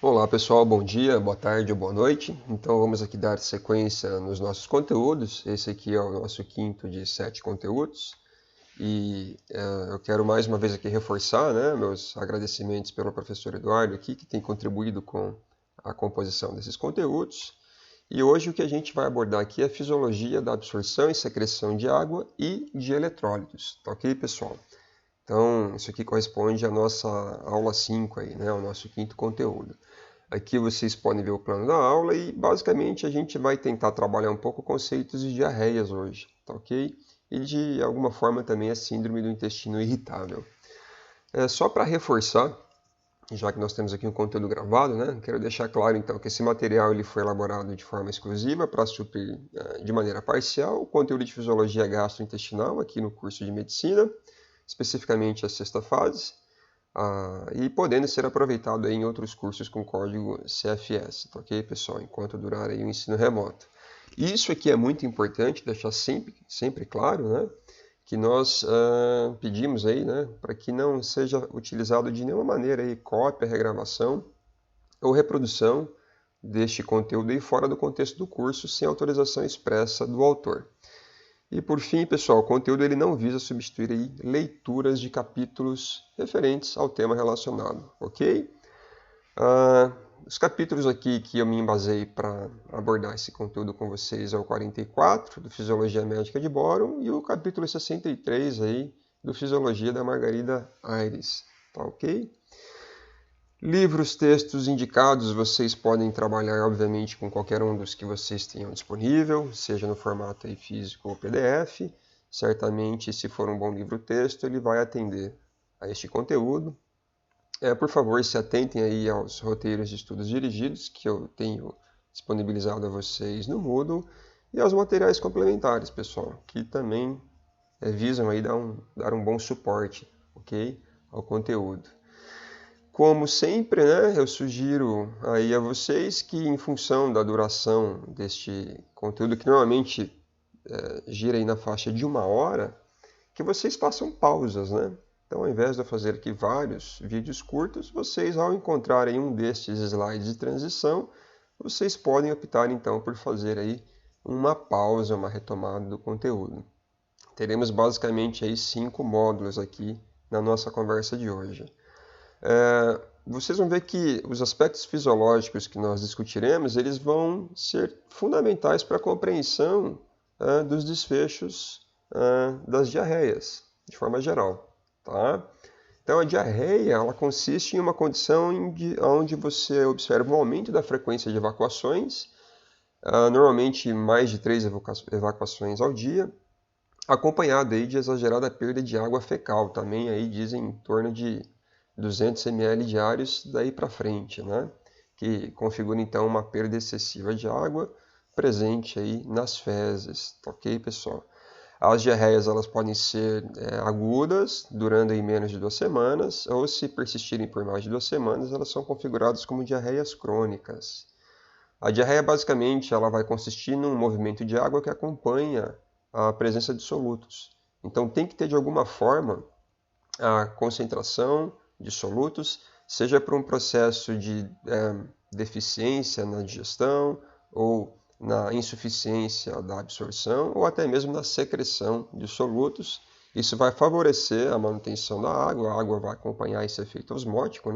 Olá pessoal, bom dia, boa tarde ou boa noite. Então vamos aqui dar sequência nos nossos conteúdos. Esse aqui é o nosso quinto de 7 conteúdos. E eu quero mais uma vez aqui reforçar, meus agradecimentos pelo professor Eduardo aqui, que tem contribuído com a composição desses conteúdos. E hoje o que a gente vai abordar aqui é a fisiologia da absorção e secreção de água e de eletrólitos. Tá ok, pessoal? Então, isso aqui corresponde à nossa aula 5 aí, o nosso quinto conteúdo. Aqui vocês podem ver o plano da aula e basicamente a gente vai tentar trabalhar um pouco conceitos de diarreias hoje, tá ok? E de alguma forma também a síndrome do intestino irritável. Só para reforçar, já que nós temos aqui um conteúdo gravado, quero deixar claro então que esse material ele foi elaborado de forma exclusiva para suprir de maneira parcial o conteúdo de fisiologia gastrointestinal aqui no curso de medicina, especificamente a sexta fase, e podendo ser aproveitado aí em outros cursos com código CFS, tá ok, pessoal? Enquanto durar aí o ensino remoto. Isso aqui é muito importante deixar sempre claro, que nós pedimos aí, para que não seja utilizado de nenhuma maneira aí cópia, regravação ou reprodução deste conteúdo aí fora do contexto do curso sem autorização expressa do autor. E por fim, pessoal, o conteúdo ele não visa substituir aí leituras de capítulos referentes ao tema relacionado, ok? Os capítulos aqui que eu me embasei para abordar esse conteúdo com vocês é o 44, do Fisiologia Médica de Bórum, e o capítulo 63 aí, do Fisiologia da Margarida Aires, tá ok? Livros, textos indicados, vocês podem trabalhar, obviamente, com qualquer um dos que vocês tenham disponível, seja no formato aí físico ou PDF. Certamente, se for um bom livro-texto, ele vai atender a este conteúdo. Por favor, se atentem aí aos roteiros de estudos dirigidos que eu tenho disponibilizado a vocês no Moodle e aos materiais complementares, pessoal, que também visam aí dar um bom suporte, ok, ao conteúdo. Como sempre, eu sugiro aí a vocês que, em função da duração deste conteúdo, que normalmente gira aí na faixa de 1 hora, que vocês façam pausas, Então, ao invés de eu fazer aqui vários vídeos curtos, vocês, ao encontrarem um destes slides de transição, vocês podem optar, então, por fazer aí uma pausa, uma retomada do conteúdo. Teremos basicamente aí 5 módulos aqui na nossa conversa de hoje. Vocês vão ver que os aspectos fisiológicos que nós discutiremos, eles vão ser fundamentais para a compreensão dos desfechos das diarreias, de forma geral. Tá? Então, a diarreia ela consiste em uma condição onde você observa um aumento da frequência de evacuações, normalmente mais de 3 evacuações ao dia, acompanhado aí de exagerada perda de água fecal, também aí dizem em torno de 200 ml diários daí para frente, que configura então uma perda excessiva de água presente aí nas fezes, ok, pessoal? As diarreias elas podem ser agudas, durando aí menos de 2 semanas, ou se persistirem por mais de 2 semanas, elas são configuradas como diarreias crônicas. A diarreia basicamente ela vai consistir num movimento de água que acompanha a presença de solutos. Então tem que ter de alguma forma a concentração de solutos, seja por um processo de deficiência na digestão ou na insuficiência da absorção ou até mesmo na secreção de solutos. Isso vai favorecer a manutenção da água, a água vai acompanhar esse efeito osmótico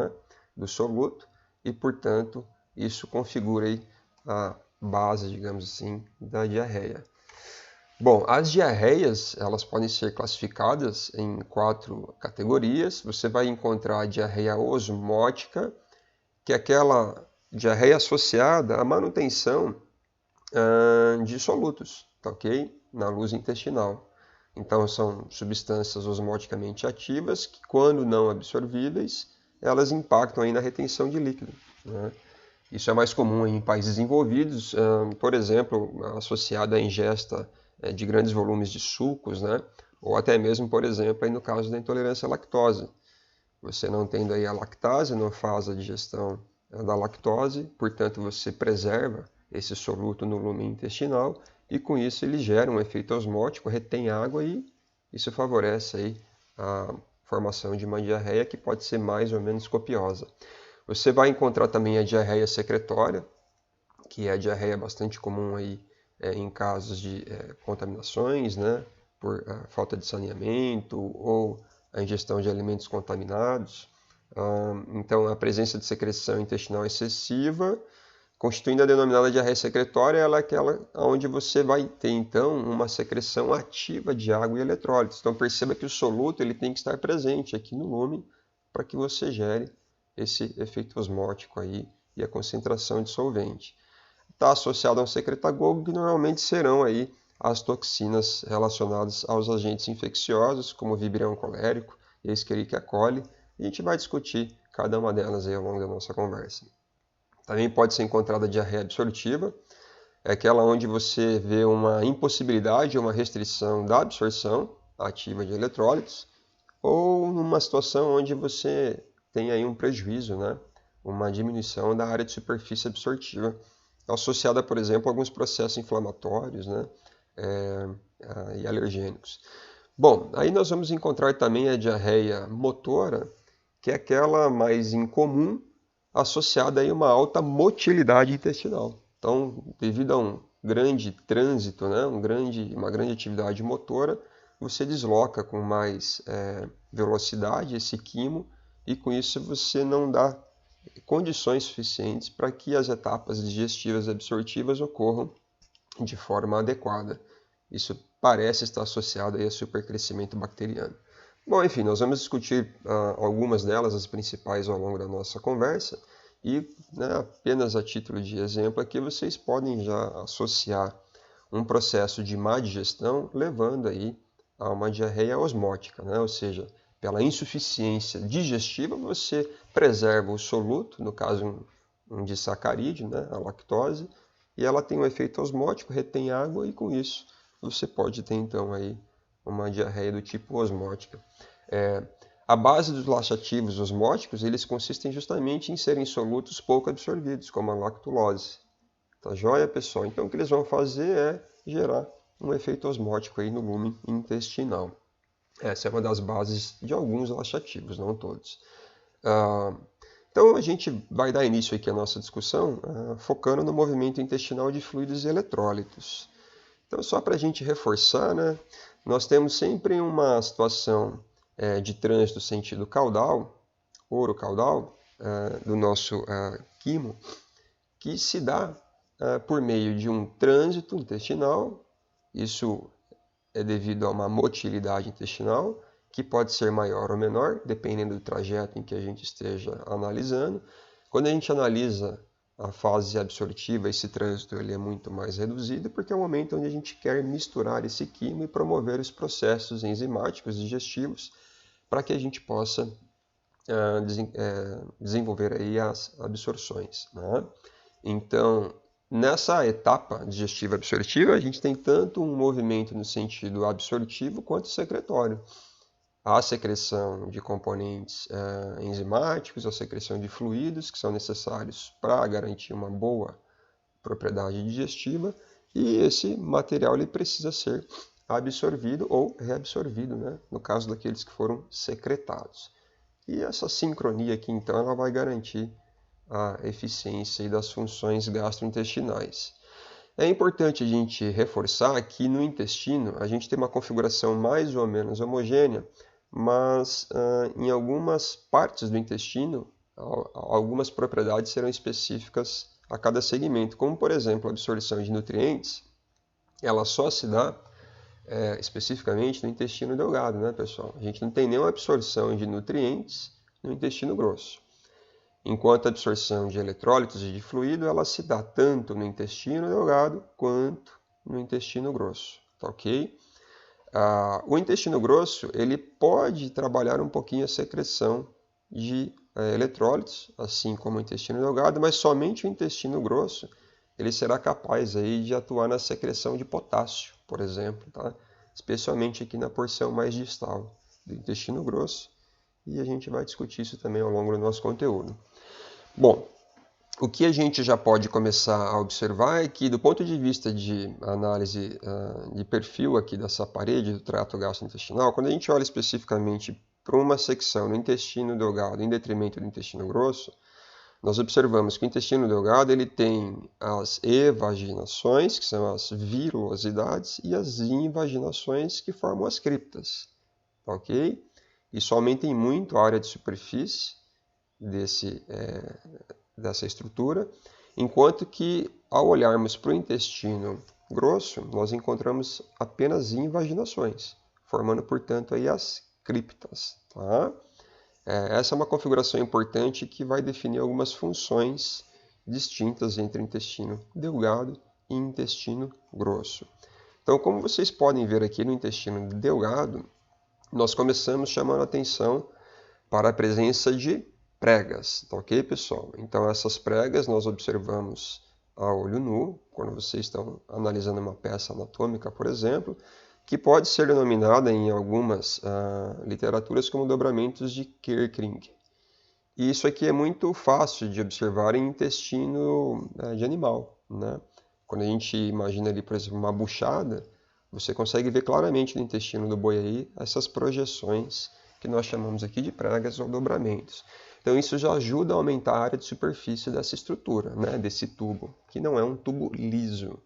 do soluto e, portanto, isso configura aí a base, digamos assim, da diarreia. Bom, as diarreias elas podem ser classificadas em 4 categorias. Você vai encontrar a diarreia osmótica, que é aquela diarreia associada à manutenção de solutos, tá ok? Na luz intestinal. Então, são substâncias osmoticamente ativas que, quando não absorvíveis, elas impactam aí na retenção de líquido. Isso é mais comum em países desenvolvidos, por exemplo, associado à ingesta de grandes volumes de sucos, ou até mesmo, por exemplo, aí no caso da intolerância à lactose. Você não tendo aí a lactase, não faz a digestão da lactose, portanto você preserva esse soluto no lume intestinal e com isso ele gera um efeito osmótico, retém água e isso favorece aí a formação de uma diarreia que pode ser mais ou menos copiosa. Você vai encontrar também a diarreia secretória, que é a diarreia bastante comum aí em casos de contaminações, né, por falta de saneamento ou a ingestão de alimentos contaminados. Então, a presença de secreção intestinal excessiva, constituindo a denominada diarreia secretória, ela é aquela onde você vai ter, então, uma secreção ativa de água e eletrólitos. Então, perceba que o soluto ele tem que estar presente aqui no lumen para que você gere esse efeito osmótico aí e a concentração de solvente. Está associado a um secretagogo, que normalmente serão aí as toxinas relacionadas aos agentes infecciosos, como o Vibrio colérico e a Escherichia coli. E a gente vai discutir cada uma delas aí ao longo da nossa conversa. Também pode ser encontrada a diarreia absortiva, é aquela onde você vê uma impossibilidade ou uma restrição da absorção ativa de eletrólitos, ou numa situação onde você tem aí um prejuízo, né? Uma diminuição da área de superfície absortiva, associada, por exemplo, a alguns processos inflamatórios, né? E alergênicos. Bom, aí nós vamos encontrar também a diarreia motora, que é aquela mais incomum, associada a uma alta motilidade intestinal. Então, devido a um grande trânsito, né, uma grande atividade motora, você desloca com mais velocidade esse quimo e com isso você não dá condições suficientes para que as etapas digestivas e absortivas ocorram de forma adequada. Isso parece estar associado aí a supercrescimento bacteriano. Bom, enfim, nós vamos discutir algumas delas, as principais, ao longo da nossa conversa. E apenas a título de exemplo aqui, vocês podem já associar um processo de má digestão, levando aí a uma diarreia osmótica, né? Ou seja, pela insuficiência digestiva, você preserva o soluto, no caso um disacarídeo, né? A lactose, e ela tem um efeito osmótico, retém água, e com isso você pode ter então aí uma diarreia do tipo osmótica. A base dos laxativos osmóticos, eles consistem justamente em serem solutos pouco absorvidos, como a lactulose. Tá joia, pessoal? Então o que eles vão fazer é gerar um efeito osmótico aí no lumen intestinal. Essa é uma das bases de alguns laxativos, não todos. Então a gente vai dar início aqui à nossa discussão focando no movimento intestinal de fluidos e eletrólitos. Então, só para a gente reforçar, né, nós temos sempre uma situação de trânsito sentido caudal, orocaudal, do nosso quimo, que se dá por meio de um trânsito intestinal. Isso é devido a uma motilidade intestinal, que pode ser maior ou menor, dependendo do trajeto em que a gente esteja analisando. Quando a gente analisa a fase absortiva, esse trânsito ele é muito mais reduzido, porque é o momento onde a gente quer misturar esse quimo e promover os processos enzimáticos digestivos para que a gente possa desenvolver aí as absorções, né? Então, nessa etapa digestiva absortiva, a gente tem tanto um movimento no sentido absortivo quanto secretório. A secreção de componentes enzimáticos, a secreção de fluidos que são necessários para garantir uma boa propriedade digestiva, e esse material ele precisa ser absorvido ou reabsorvido, né? No caso daqueles que foram secretados. E essa sincronia aqui, então, ela vai garantir a eficiência das funções gastrointestinais. É importante a gente reforçar que no intestino a gente tem uma configuração mais ou menos homogênea, mas em algumas partes do intestino, algumas propriedades serão específicas a cada segmento, como por exemplo a absorção de nutrientes, ela só se dá especificamente no intestino delgado, né, pessoal? A gente não tem nenhuma absorção de nutrientes no intestino grosso. Enquanto a absorção de eletrólitos e de fluido, ela se dá tanto no intestino delgado quanto no intestino grosso, tá ok? O intestino grosso ele pode trabalhar um pouquinho a secreção de eletrólitos, assim como o intestino delgado, mas somente o intestino grosso ele será capaz aí de atuar na secreção de potássio, por exemplo, tá? Especialmente aqui na porção mais distal do intestino grosso, e a gente vai discutir isso também ao longo do nosso conteúdo. Bom, o que a gente já pode começar a observar é que, do ponto de vista de análise de perfil aqui dessa parede do trato gastrointestinal, quando a gente olha especificamente para uma secção no intestino delgado em detrimento do intestino grosso, nós observamos que o intestino delgado ele tem as evaginações, que são as vilosidades, e as invaginações, que formam as criptas. Ok? Isso aumenta em muito a área de superfície dessa estrutura, enquanto que, ao olharmos para o intestino grosso, nós encontramos apenas invaginações, formando, portanto, aí as criptas. Tá? Essa é uma configuração importante que vai definir algumas funções distintas entre intestino delgado e intestino grosso. Então, como vocês podem ver aqui no intestino delgado, nós começamos chamando a atenção para a presença de pregas, tá ok, pessoal? Então, essas pregas nós observamos a olho nu, quando vocês estão analisando uma peça anatômica, por exemplo, que pode ser denominada em algumas literaturas como dobramentos de Kerckring. E isso aqui é muito fácil de observar em intestino de animal, né? Quando a gente imagina ali, por exemplo, uma buchada, você consegue ver claramente no intestino do boi aí essas projeções que nós chamamos aqui de pregas ou dobramentos. Então isso já ajuda a aumentar a área de superfície dessa estrutura, né? Desse tubo, que não é um tubo liso.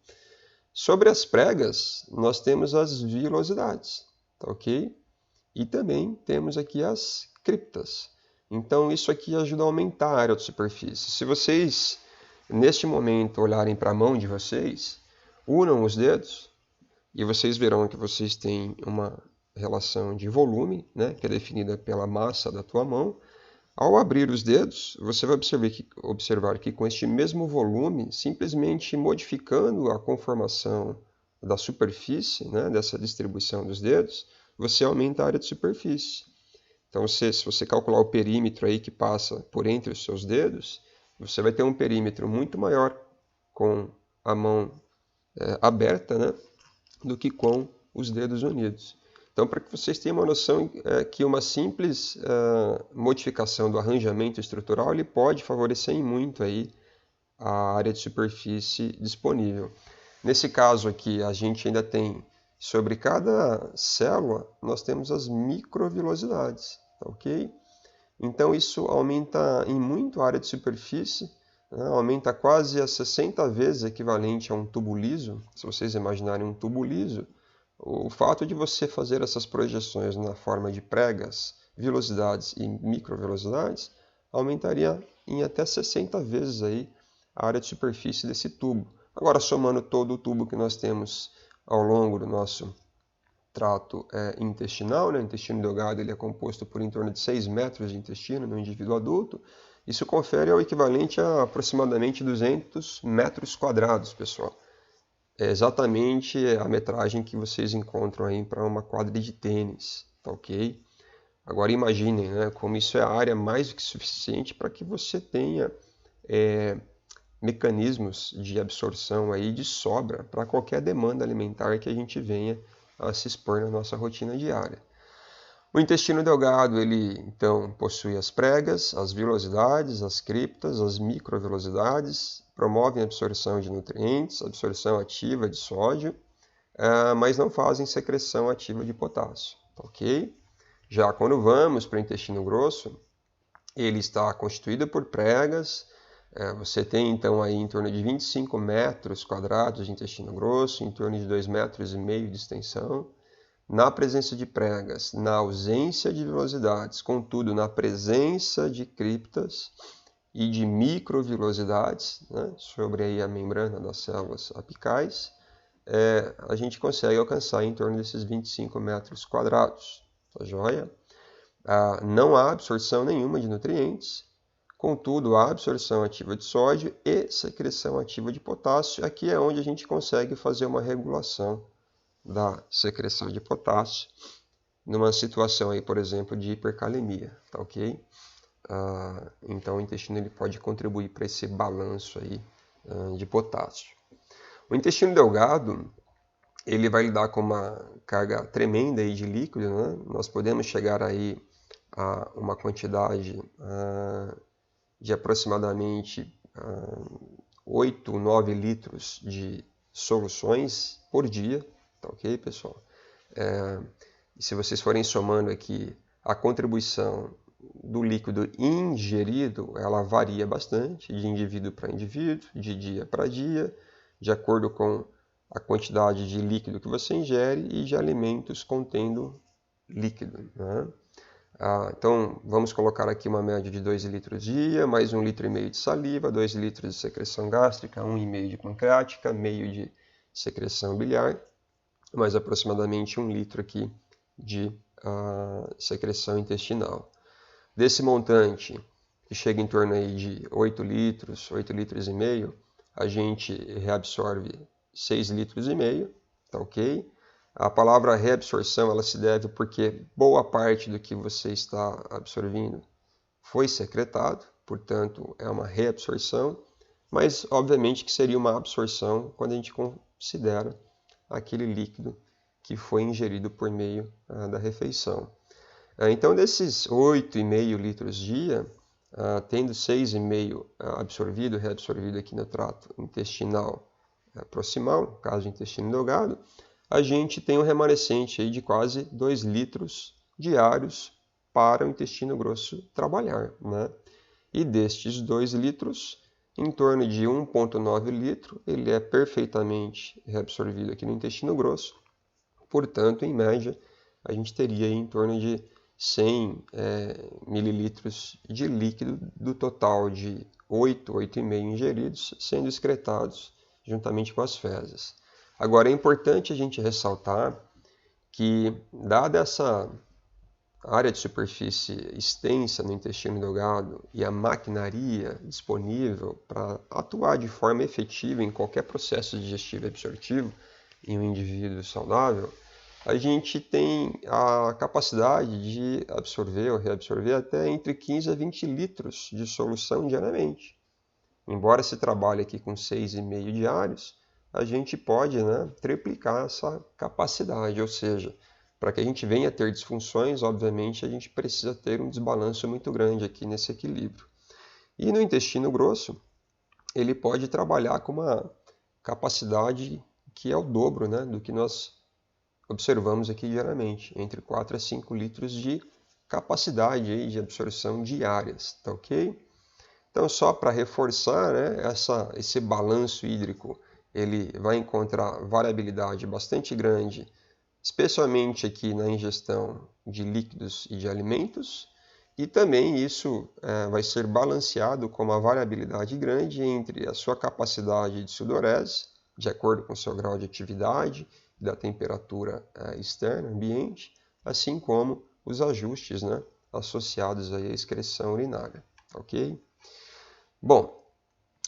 Sobre as pregas, nós temos as vilosidades, tá ok? E também temos aqui as criptas. Então isso aqui ajuda a aumentar a área de superfície. Se vocês, neste momento, olharem para a mão de vocês, unam os dedos e vocês verão que vocês têm uma relação de volume, né, que é definida pela massa da tua mão. Ao abrir os dedos, você vai observar que com este mesmo volume, simplesmente modificando a conformação da superfície, né, dessa distribuição dos dedos, você aumenta a área de superfície. Então, se você calcular o perímetro aí que passa por entre os seus dedos, você vai ter um perímetro muito maior com a mão aberta, né, do que com os dedos unidos. Então, para que vocês tenham uma noção que uma simples modificação do arranjamento estrutural ele pode favorecer em muito aí a área de superfície disponível. Nesse caso aqui, a gente ainda tem, sobre cada célula, nós temos as microvilosidades, tá ok? Então, isso aumenta em muito a área de superfície, né? Aumenta quase a 60 vezes equivalente a um tubo liso. Se vocês imaginarem um tubo liso, o fato de você fazer essas projeções na forma de pregas, vilosidades e microvilosidades aumentaria em até 60 vezes aí a área de superfície desse tubo. Agora, somando todo o tubo que nós temos ao longo do nosso trato intestinal, né? O intestino delgado ele é composto por em torno de 6 metros de intestino no indivíduo adulto. Isso confere ao equivalente a aproximadamente 200 metros quadrados, pessoal. É exatamente a metragem que vocês encontram aí para uma quadra de tênis, tá ok? Agora imaginem, né, como isso é a área mais do que suficiente para que você tenha mecanismos de absorção aí de sobra para qualquer demanda alimentar que a gente venha a se expor na nossa rotina diária. O intestino delgado, ele então possui as pregas, as vilosidades, as criptas, as microvilosidades, promovem a absorção de nutrientes, absorção ativa de sódio, mas não fazem secreção ativa de potássio, ok? Já quando vamos para o intestino grosso, ele está constituído por pregas, você tem então aí em torno de 25 metros quadrados de intestino grosso, em torno de 2,5 metros de extensão. Na presença de pregas, na ausência de vilosidades, contudo, na presença de criptas e de microvilosidades, né, sobre aí a membrana das células apicais, a gente consegue alcançar em torno desses 25 metros quadrados. Tá joia? Não há absorção nenhuma de nutrientes, contudo, há absorção ativa de sódio e secreção ativa de potássio. Aqui é onde a gente consegue fazer uma regulação da secreção de potássio numa situação aí, por exemplo, de hipercalemia, tá ok? Então o intestino ele pode contribuir para esse balanço aí de potássio. O intestino delgado ele vai lidar com uma carga tremenda aí de líquido, né? Nós podemos chegar aí a uma quantidade de aproximadamente 8, 9 litros de soluções por dia. Tá ok, pessoal? E se vocês forem somando aqui a contribuição do líquido ingerido, ela varia bastante de indivíduo para indivíduo, de dia para dia, de acordo com a quantidade de líquido que você ingere e de alimentos contendo líquido, né? Então, vamos colocar aqui uma média de 2 litros dia, mais 1,5 litro de saliva, 2 litros de secreção gástrica, 1,5 de pancreática, meio de secreção biliar, mais aproximadamente 1 litro aqui de secreção intestinal. Desse montante, que chega em torno aí de 8 litros, 8 litros e meio, a gente reabsorve 6 litros e meio, tá ok? A palavra reabsorção, ela se deve porque boa parte do que você está absorvendo foi secretado, portanto, é uma reabsorção, mas obviamente que seria uma absorção quando a gente considera aquele líquido que foi ingerido por meio da refeição. Então, desses 8,5 litros dia, tendo 6,5 absorvido, reabsorvido aqui no trato intestinal proximal, no caso do intestino delgado, a gente tem um remanescente aí de quase 2 litros diários para o intestino grosso trabalhar, né? E destes 2 litros, em torno de 1,9 litro, ele é perfeitamente reabsorvido aqui no intestino grosso. Portanto, em média, a gente teria aí em torno de 100 mililitros de líquido do total de 8,5 ingeridos, sendo excretados juntamente com as fezes. Agora, é importante a gente ressaltar que, dada essa área de superfície extensa no intestino delgado e a maquinaria disponível para atuar de forma efetiva em qualquer processo digestivo e absortivo em um indivíduo saudável, a gente tem a capacidade de absorver ou reabsorver até entre 15 a 20 litros de solução diariamente. Embora se trabalhe aqui com 6,5 diários, a gente pode, triplicar essa capacidade, ou seja, para que a gente venha a ter disfunções, obviamente, a gente precisa ter um desbalanço muito grande aqui nesse equilíbrio. E no intestino grosso, ele pode trabalhar com uma capacidade que é o dobro, do que nós observamos aqui diariamente, entre 4 a 5 litros de capacidade aí de absorção diárias, tá ok? Então, só para reforçar, esse balanço hídrico, ele vai encontrar variabilidade bastante grande, especialmente aqui na ingestão de líquidos e de alimentos, e também isso vai ser balanceado com uma variabilidade grande entre a sua capacidade de sudorese, de acordo com o seu grau de atividade, da temperatura externa, ambiente, assim como os ajustes associados aí à excreção urinária, ok? Bom,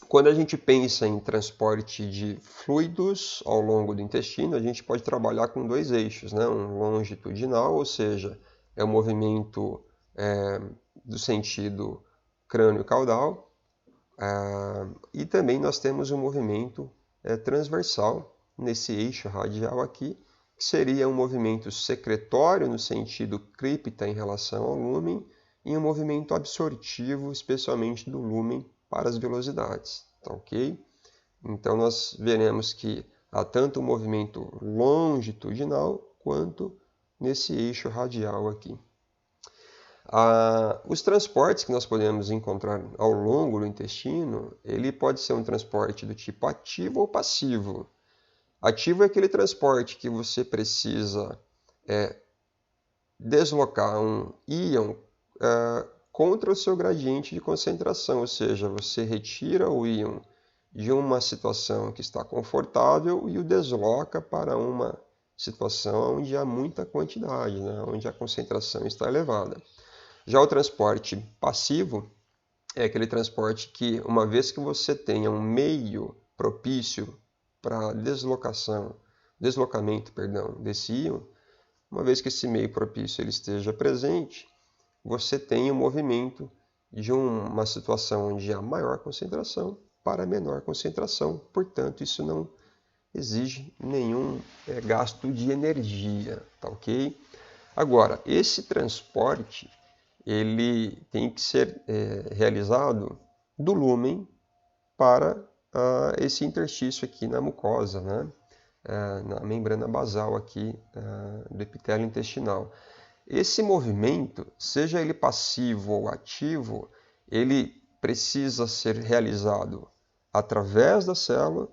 quando a gente pensa em transporte de fluidos ao longo do intestino, a gente pode trabalhar com dois eixos, um longitudinal, ou seja, é o movimento do sentido crânio-caudal, e também nós temos um movimento transversal nesse eixo radial aqui, que seria um movimento secretório no sentido cripta em relação ao lúmen e um movimento absortivo, especialmente do lúmen para as velocidades, tá ok? Então nós veremos que há tanto um movimento longitudinal quanto nesse eixo radial aqui. Os transportes que nós podemos encontrar ao longo do intestino, ele pode ser um transporte do tipo ativo ou passivo. Ativo é aquele transporte que você precisa deslocar um íon contra o seu gradiente de concentração, ou seja, você retira o íon de uma situação que está confortável e o desloca para uma situação onde há muita quantidade, onde a concentração está elevada. Já o transporte passivo é aquele transporte que, uma vez que você tenha um meio propício para deslocamento desse íon, uma vez que esse meio propício ele esteja presente, você tem o movimento de uma situação onde há maior concentração para menor concentração. Portanto, isso não exige nenhum gasto de energia, tá ok? Agora, esse transporte ele tem que ser realizado do lúmen para esse interstício aqui na mucosa, na membrana basal aqui do epitélio intestinal. Esse movimento, seja ele passivo ou ativo, ele precisa ser realizado através da célula,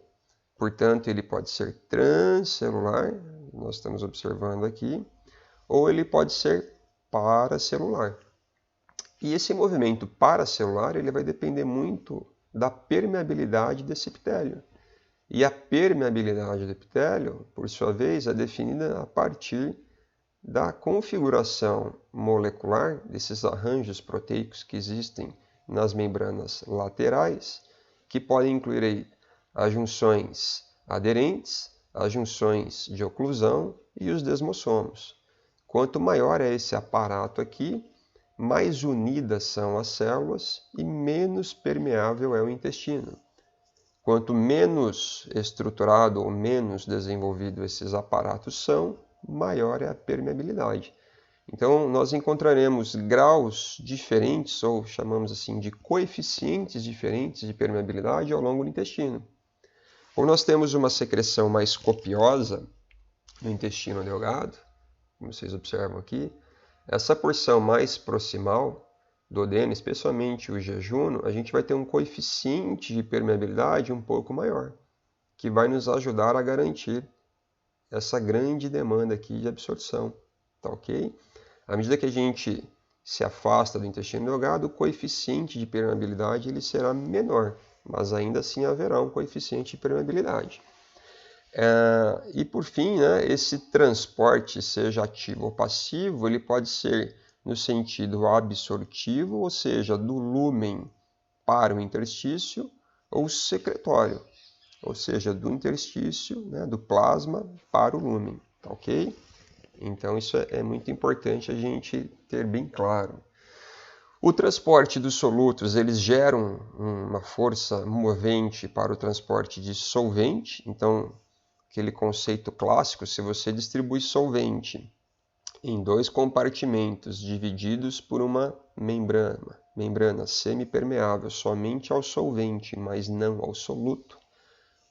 portanto, ele pode ser transcelular, nós estamos observando aqui, ou ele pode ser paracelular. E esse movimento paracelular ele vai depender muito da permeabilidade desse epitélio. E a permeabilidade do epitélio, por sua vez, é definida a partir da configuração molecular desses arranjos proteicos que existem nas membranas laterais, que podem incluir aí as junções aderentes, as junções de oclusão e os desmossomos. Quanto maior é esse aparato aqui, mais unidas são as células e menos permeável é o intestino. Quanto menos estruturado ou menos desenvolvido esses aparatos são, maior é a permeabilidade. Então, nós encontraremos graus diferentes, ou chamamos assim de coeficientes diferentes de permeabilidade ao longo do intestino. Ou nós temos uma secreção mais copiosa no intestino delgado, como vocês observam aqui, essa porção mais proximal do duodeno, especialmente o jejuno, a gente vai ter um coeficiente de permeabilidade um pouco maior, que vai nos ajudar a garantir essa grande demanda aqui de absorção, tá ok? À medida que a gente se afasta do intestino delgado, o coeficiente de permeabilidade ele será menor, mas ainda assim haverá um coeficiente de permeabilidade. E por fim, né, esse transporte, seja ativo ou passivo, ele pode ser no sentido absortivo, ou seja, do lúmen para o interstício, ou secretório, ou seja, do interstício, né, do plasma para o lúmen, tá ok? Então isso é muito importante a gente ter bem claro. O transporte dos solutos, eles geram uma força movente para o transporte de solvente, então aquele conceito clássico, se você distribui solvente em dois compartimentos divididos por uma membrana semipermeável somente ao solvente, mas não ao soluto,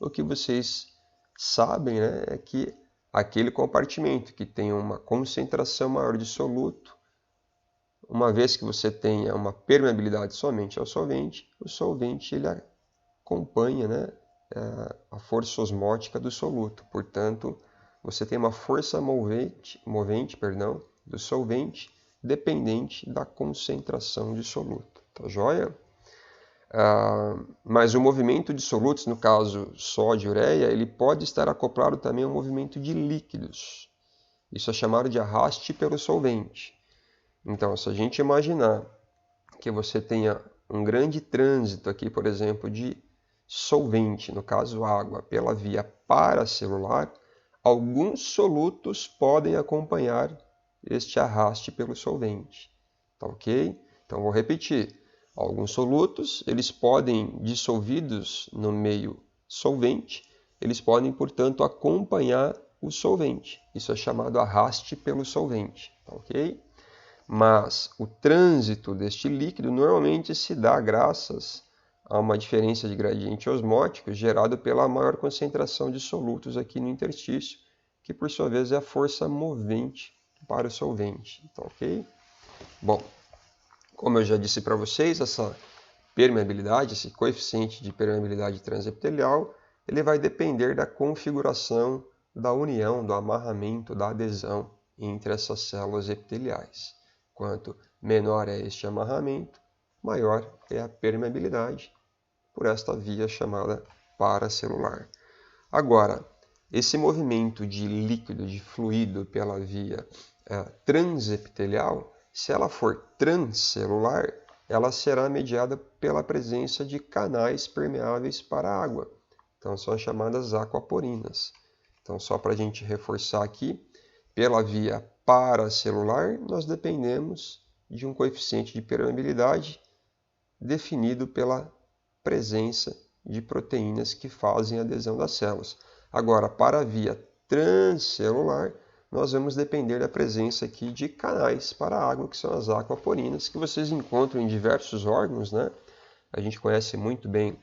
o que vocês sabem, né, é que aquele compartimento que tem uma concentração maior de soluto, uma vez que você tenha uma permeabilidade somente ao solvente, o solvente ele acompanha, né, a força osmótica do soluto. Portanto, você tem uma força movente do solvente dependente da concentração de soluto. Tá joia? Mas o movimento de solutos, no caso sódio e ureia, ele pode estar acoplado também ao movimento de líquidos. Isso é chamado de arraste pelo solvente. Então, se a gente imaginar que você tenha um grande trânsito aqui, por exemplo, de solvente, no caso água, pela via paracelular, alguns solutos podem acompanhar este arraste pelo solvente. Tá ok? Então, vou repetir. Alguns solutos, eles podem, dissolvidos no meio solvente, eles podem, portanto, acompanhar o solvente. Isso é chamado arraste pelo solvente. Tá ok? Mas o trânsito deste líquido normalmente se dá graças a uma diferença de gradiente osmótico gerado pela maior concentração de solutos aqui no interstício, que por sua vez é a força movente para o solvente. Tá ok? Bom, como eu já disse para vocês, essa permeabilidade, esse coeficiente de permeabilidade transepitelial, ele vai depender da configuração da união, do amarramento, da adesão entre essas células epiteliais. Quanto menor é este amarramento, maior é a permeabilidade por esta via chamada paracelular. Agora, esse movimento de líquido, de fluido pela via transepitelial, se ela for transcelular, ela será mediada pela presença de canais permeáveis para a água. Então, são as chamadas aquaporinas. Então, só para a gente reforçar aqui, pela via paracelular, nós dependemos de um coeficiente de permeabilidade definido pela presença de proteínas que fazem a adesão das células. Agora, para a via transcelular, nós vamos depender da presença aqui de canais para a água, que são as aquaporinas, que vocês encontram em diversos órgãos, né? A gente conhece muito bem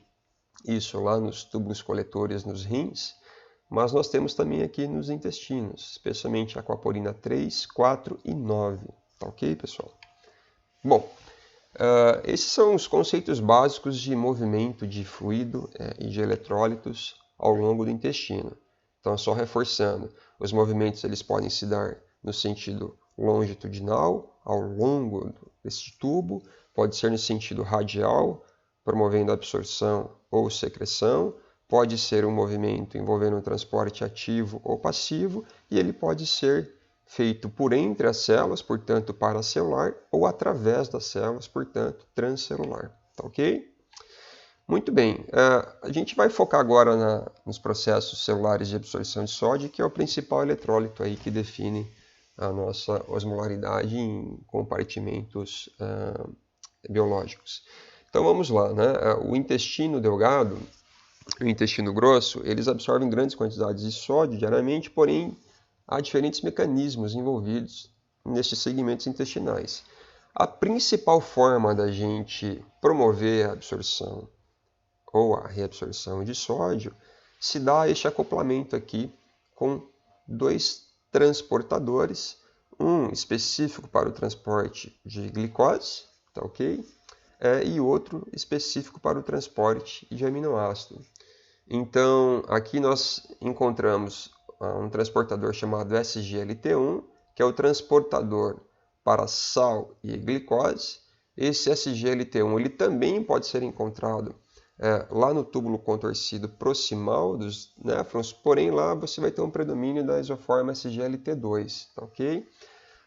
isso lá nos túbulos coletores, nos rins, mas nós temos também aqui nos intestinos, especialmente a aquaporina 3, 4 e 9. Tá ok, pessoal? Bom, esses são os conceitos básicos de movimento de fluido e de eletrólitos ao longo do intestino. Então, só reforçando, os movimentos eles podem se dar no sentido longitudinal, ao longo desse tubo, pode ser no sentido radial, promovendo a absorção ou secreção, pode ser um movimento envolvendo um transporte ativo ou passivo, e ele pode ser feito por entre as células, portanto paracelular, ou através das células, portanto transcelular. Tá ok? Muito bem, a gente vai focar agora nos processos celulares de absorção de sódio, que é o principal eletrólito aí que define a nossa osmolaridade em compartimentos biológicos. Então vamos lá, né? O intestino delgado e o intestino grosso, eles absorvem grandes quantidades de sódio diariamente, porém há diferentes mecanismos envolvidos nestes segmentos intestinais. A principal forma da gente promover a absorção ou a reabsorção de sódio se dá este acoplamento aqui com dois transportadores, um específico para o transporte de glicose, tá ok? E outro específico para o transporte de aminoácido. Então, aqui nós encontramos um transportador chamado SGLT1, que é o transportador para sal e glicose. Esse SGLT1 ele também pode ser encontrado lá no túbulo contorcido proximal dos néfrons, porém lá você vai ter um predomínio da isoforma SGLT2, tá ok?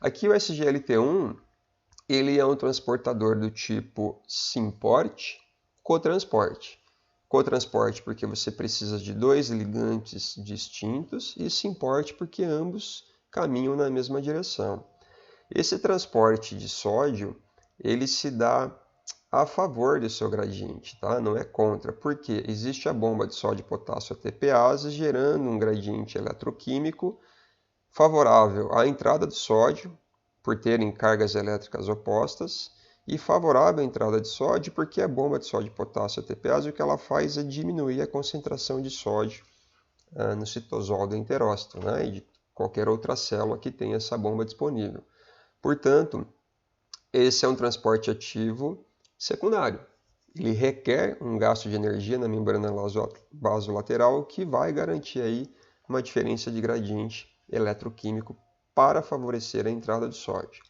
Aqui o SGLT1 ele é um transportador do tipo SYMPORT, cotransporte. Cotransporte porque você precisa de dois ligantes distintos e SYMPORT porque ambos caminham na mesma direção. Esse transporte de sódio ele se dá a favor do seu gradiente, tá? Não é contra, porque existe a bomba de sódio e potássio ATPase gerando um gradiente eletroquímico favorável à entrada do sódio, por terem cargas elétricas opostas, e favorável à entrada de sódio, porque a bomba de sódio e potássio ATPase o que ela faz é diminuir a concentração de sódio no citosol do enterócito, né? E de qualquer outra célula que tenha essa bomba disponível. Portanto, esse é um transporte ativo secundário. Ele requer um gasto de energia na membrana basolateral que vai garantir aí uma diferença de gradiente eletroquímico para favorecer a entrada de sódio.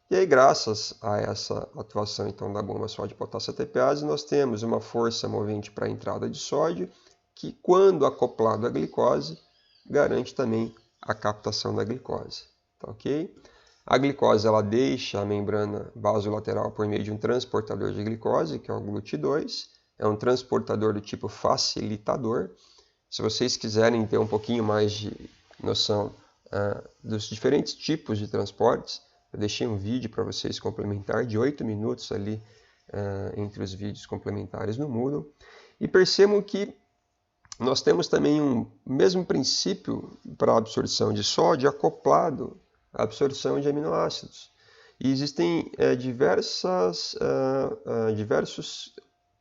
E aí, graças a essa atuação então da bomba sódio-potássio ATPase, nós temos uma força movente para a entrada de sódio que, quando acoplado à glicose, garante também a captação da glicose. Tá ok? A glicose ela deixa a membrana basolateral por meio de um transportador de glicose, que é o GLUT2. É um transportador do tipo facilitador. Se vocês quiserem ter um pouquinho mais de noção dos diferentes tipos de transportes, eu deixei um vídeo para vocês complementar de 8 minutos ali entre os vídeos complementares no Moodle. E percebam que nós temos também um mesmo princípio para a absorção de sódio acoplado à absorção de aminoácidos. E existem diversos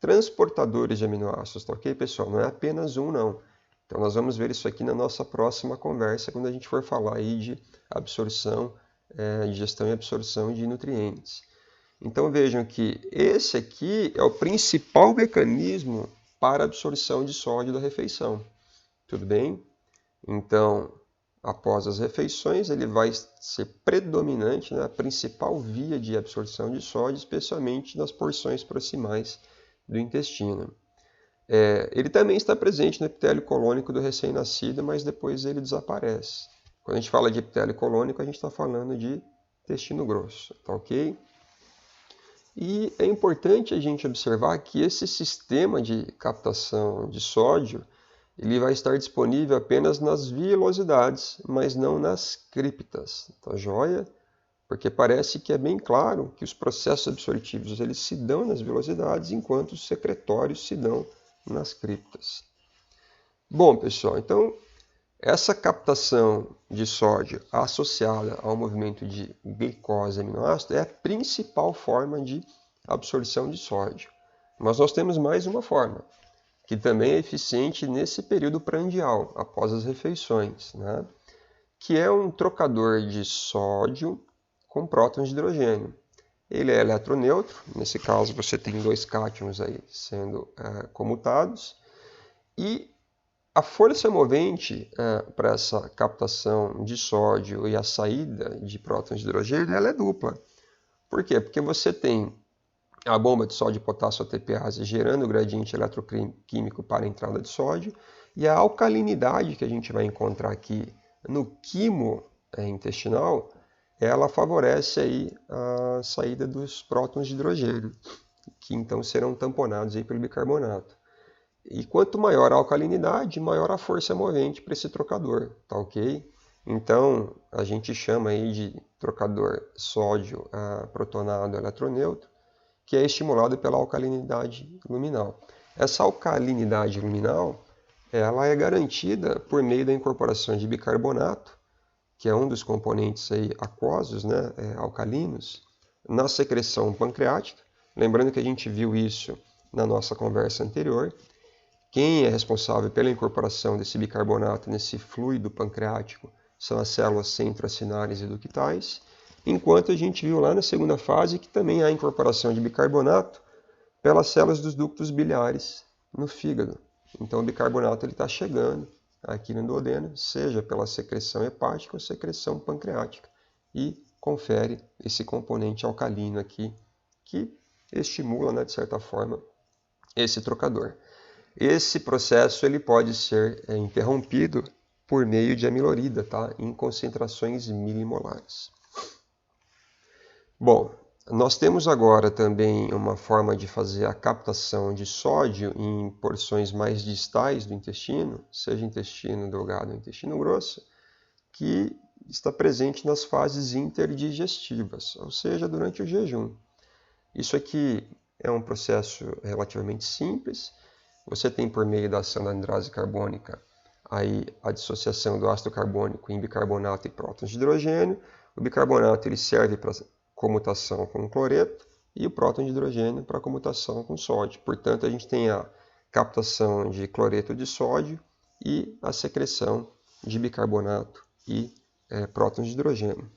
transportadores de aminoácidos, tá ok, pessoal? Não é apenas um, não. Então nós vamos ver isso aqui na nossa próxima conversa, quando a gente for falar aí de absorção, digestão e absorção de nutrientes. Então vejam que esse aqui é o principal mecanismo para a absorção de sódio da refeição. Tudo bem? Então, após as refeições, ele vai ser predominante na principal via de absorção de sódio, especialmente nas porções proximais do intestino. Ele também está presente no epitélio colônico do recém-nascido, mas depois ele desaparece. Quando a gente fala de epitélio colônico, a gente está falando de intestino grosso, tá ok? E é importante a gente observar que esse sistema de captação de sódio ele vai estar disponível apenas nas vilosidades, mas não nas criptas, tá joia? Porque parece que é bem claro que os processos absortivos eles se dão nas vilosidades, enquanto os secretórios se dão nas criptas. Bom, pessoal, então essa captação de sódio associada ao movimento de glicose e aminoácido é a principal forma de absorção de sódio. Mas nós temos mais uma forma. que também é eficiente nesse período prandial, após as refeições, né? Que é um trocador de sódio com prótons de hidrogênio. Ele é eletroneutro, nesse caso você tem dois cátions aí sendo comutados, e a força movente para essa captação de sódio e a saída de prótons de hidrogênio ela é dupla. Por quê? Porque você tem a bomba de sódio e potássio ATPase gerando o gradiente eletroquímico para a entrada de sódio, e a alcalinidade que a gente vai encontrar aqui no quimo intestinal, ela favorece aí a saída dos prótons de hidrogênio, que então serão tamponados aí pelo bicarbonato. E quanto maior a alcalinidade, maior a força movente para esse trocador, tá ok? Então, a gente chama aí de trocador sódio protonado eletroneutro, que é estimulado pela alcalinidade luminal. Essa alcalinidade luminal, ela é garantida por meio da incorporação de bicarbonato, que é um dos componentes aí aquosos, né, alcalinos, na secreção pancreática. Lembrando que a gente viu isso na nossa conversa anterior. Quem é responsável pela incorporação desse bicarbonato nesse fluido pancreático são as células centroacinárias e ductais, enquanto a gente viu lá na segunda fase que também há incorporação de bicarbonato pelas células dos ductos biliares no fígado. Então o bicarbonato está chegando aqui no duodeno, seja pela secreção hepática ou secreção pancreática, e confere esse componente alcalino aqui, que estimula, né, de certa forma, esse trocador. Esse processo ele pode ser interrompido por meio de amilorida, tá? Em concentrações milimolares. Bom, nós temos agora também uma forma de fazer a captação de sódio em porções mais distais do intestino, seja intestino delgado ou intestino grosso, que está presente nas fases interdigestivas, ou seja, durante o jejum. Isso aqui é um processo relativamente simples. Você tem por meio da ação da anidrose carbônica aí a dissociação do ácido carbônico em bicarbonato e prótons de hidrogênio. O bicarbonato ele serve para comutação com cloreto e o próton de hidrogênio para comutação com sódio. Portanto, a gente tem a captação de cloreto de sódio e a secreção de bicarbonato e prótons de hidrogênio,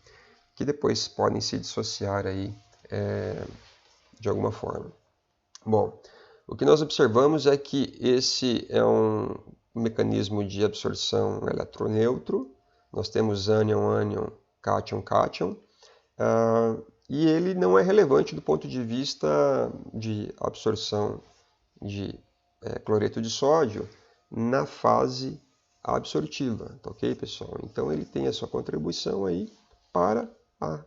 que depois podem se dissociar aí, de alguma forma. Bom, o que nós observamos é que esse é um mecanismo de absorção eletroneutro. Nós temos ânion, cátion, e ele não é relevante do ponto de vista de absorção de cloreto de sódio na fase absortiva, tá ok, pessoal? Então ele tem a sua contribuição aí para a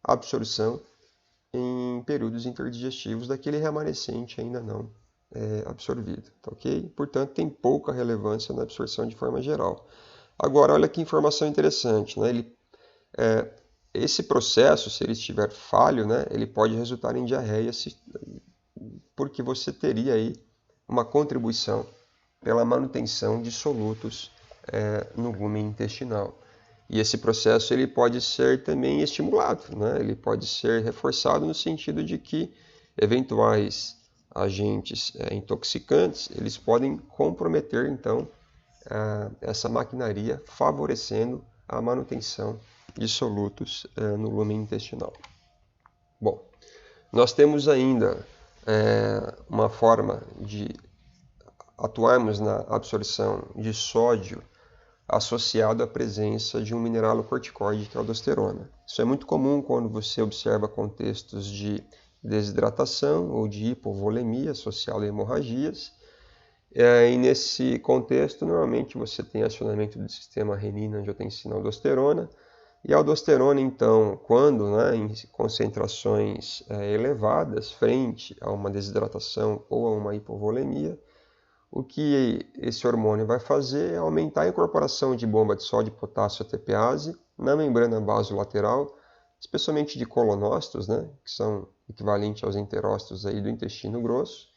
absorção em períodos interdigestivos daquele remanescente ainda não absorvido, tá ok? Portanto, tem pouca relevância na absorção de forma geral. Agora, olha que informação interessante, né? Esse processo, se ele estiver falho, né, ele pode resultar em diarreia, porque você teria aí uma contribuição pela manutenção de solutos no lumen intestinal. E esse processo ele pode ser também estimulado, né? Ele pode ser reforçado no sentido de que eventuais agentes intoxicantes eles podem comprometer então essa maquinaria, favorecendo a manutenção de solutos no lumen intestinal. Bom, nós temos ainda uma forma de atuarmos na absorção de sódio associado à presença de um mineralocorticoide, que é a aldosterona. Isso é muito comum quando você observa contextos de desidratação ou de hipovolemia associada a hemorragias. E nesse contexto, normalmente você tem acionamento do sistema renina-angiotensina-aldosterona. E a aldosterona, então, quando em concentrações elevadas, frente a uma desidratação ou a uma hipovolemia, o que esse hormônio vai fazer é aumentar a incorporação de bomba de sódio e potássio ATPase na membrana basolateral, especialmente de colonócitos, né, que são equivalentes aos enterócitos aí do intestino grosso.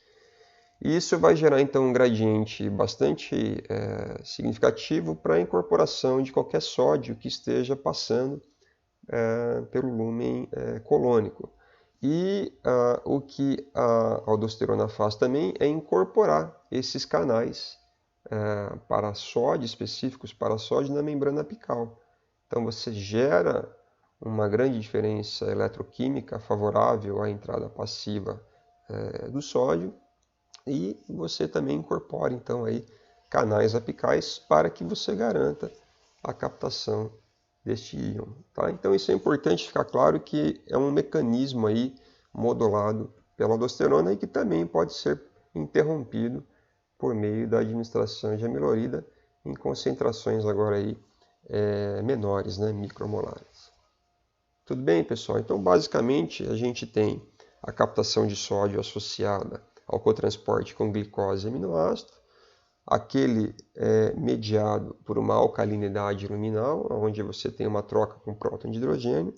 E isso vai gerar então um gradiente bastante significativo para a incorporação de qualquer sódio que esteja passando pelo lúmen colônico. E o que a aldosterona faz também é incorporar esses canais para sódio, específicos para sódio, na membrana apical. Então você gera uma grande diferença eletroquímica favorável à entrada passiva do sódio, e você também incorpora então aí canais apicais para que você garanta a captação deste íon. Tá? Então isso é importante ficar claro que é um mecanismo aí modulado pela aldosterona e que também pode ser interrompido por meio da administração de amilorida em concentrações agora aí menores, né, micromolares. Tudo bem, pessoal? Então basicamente a gente tem a captação de sódio associada ao cotransporte com glicose e aminoácido. Aquele é mediado por uma alcalinidade luminal, onde você tem uma troca com próton de hidrogênio,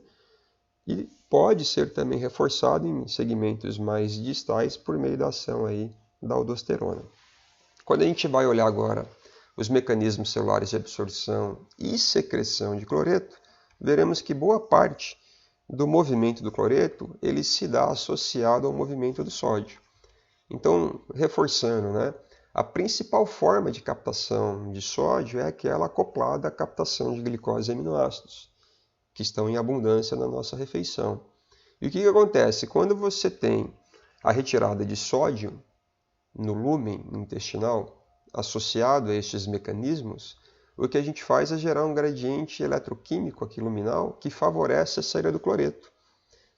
e pode ser também reforçado em segmentos mais distais por meio da ação aí da aldosterona. Quando a gente vai olhar agora os mecanismos celulares de absorção e secreção de cloreto, veremos que boa parte do movimento do cloreto ele se dá associado ao movimento do sódio. Então, reforçando, né? A principal forma de captação de sódio é aquela acoplada à captação de glicose e aminoácidos, que estão em abundância na nossa refeição. E o que acontece? Quando você tem a retirada de sódio no lúmen intestinal, associado a estes mecanismos, o que a gente faz é gerar um gradiente eletroquímico aqui luminal que favorece a saída do cloreto.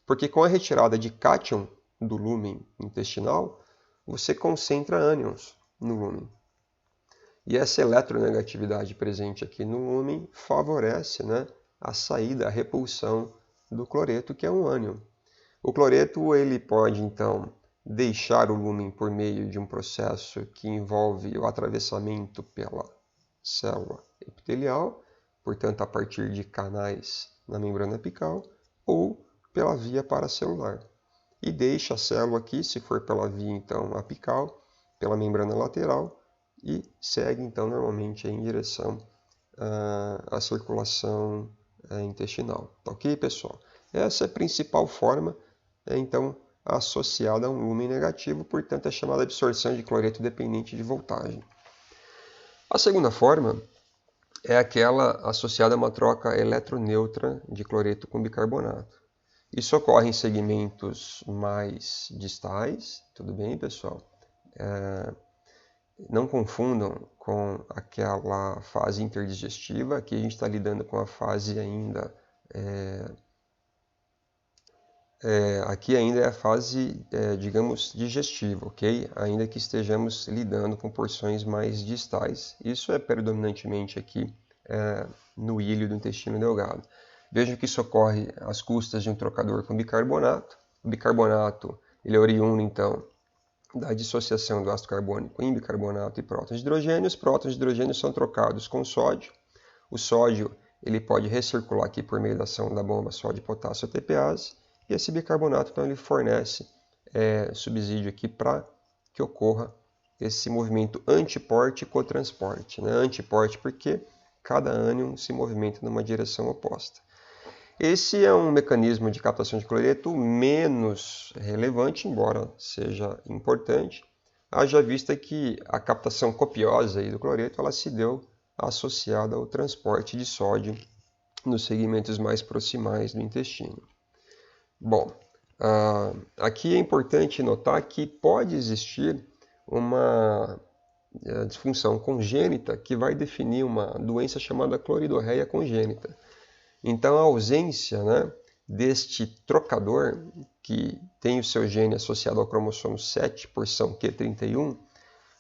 Porque com a retirada de cátion do lúmen intestinal, você concentra ânions no lúmen. E essa eletronegatividade presente aqui no lúmen favorece, né, a saída, a repulsão do cloreto, que é um ânion. O cloreto ele pode, então, deixar o lúmen por meio de um processo que envolve o atravessamento pela célula epitelial, portanto, a partir de canais na membrana apical, ou pela via paracelular. E deixa a célula aqui, se for pela via então apical, pela membrana lateral, e segue então normalmente em direção à circulação intestinal. Tá ok, pessoal? Essa é a principal forma, então, associada a um lúmen negativo, portanto é chamada absorção de cloreto dependente de voltagem. A segunda forma é aquela associada a uma troca eletroneutra de cloreto com bicarbonato. Isso ocorre em segmentos mais distais, tudo bem, pessoal? Não confundam com aquela fase interdigestiva, aqui a gente está lidando com a fase ainda... aqui ainda é a fase, digamos, digestiva, ok? Ainda que estejamos lidando com porções mais distais. Isso é predominantemente aqui no ilho do intestino delgado. Vejam que isso ocorre às custas de um trocador com bicarbonato. O bicarbonato ele é oriundo, então, da dissociação do ácido carbônico em bicarbonato e prótons de hidrogênio. Os prótons de hidrogênio são trocados com sódio. O sódio ele pode recircular aqui por meio da ação da bomba sódio-potássio ATPase. E esse bicarbonato, então, ele fornece subsídio aqui para que ocorra esse movimento antiporte e cotransporte. Né? Antiporte porque cada ânion se movimenta numa direção oposta. Esse é um mecanismo de captação de cloreto menos relevante, embora seja importante, haja vista que a captação copiosa aí do cloreto ela se deu associada ao transporte de sódio nos segmentos mais proximais do intestino. Bom, aqui é importante notar que pode existir uma disfunção congênita que vai definir uma doença chamada cloridorreia congênita. Então, a ausência, né, deste trocador, que tem o seu gene associado ao cromossomo 7, porção Q31,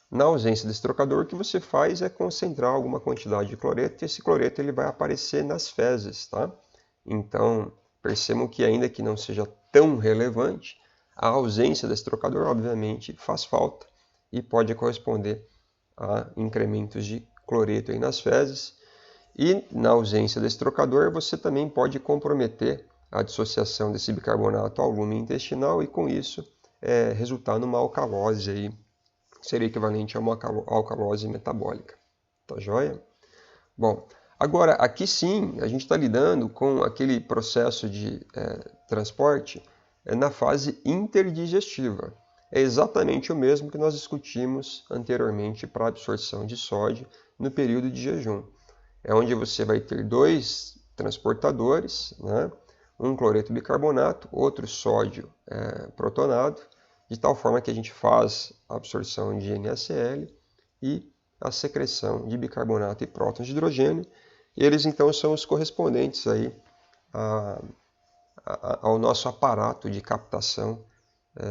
na ausência desse trocador, o que você faz é concentrar alguma quantidade de cloreto, e esse cloreto ele vai aparecer nas fezes. Tá? Então, percebam que ainda que não seja tão relevante, a ausência desse trocador, obviamente, faz falta e pode corresponder a incrementos de cloreto aí nas fezes. E, na ausência desse trocador, você também pode comprometer a dissociação desse bicarbonato ao lúmen intestinal e, com isso, resultar numa alcalose, aí, seria equivalente a uma alcalose metabólica. Tá joia? Bom, agora, aqui sim, a gente está lidando com aquele processo de transporte na fase interdigestiva. É exatamente o mesmo que nós discutimos anteriormente para a absorção de sódio no período de jejum. É onde você vai ter dois transportadores, né? Um cloreto bicarbonato, outro sódio protonado, de tal forma que a gente faz a absorção de NaCl e a secreção de bicarbonato e prótons de hidrogênio. E eles então são os correspondentes aí ao nosso aparato de captação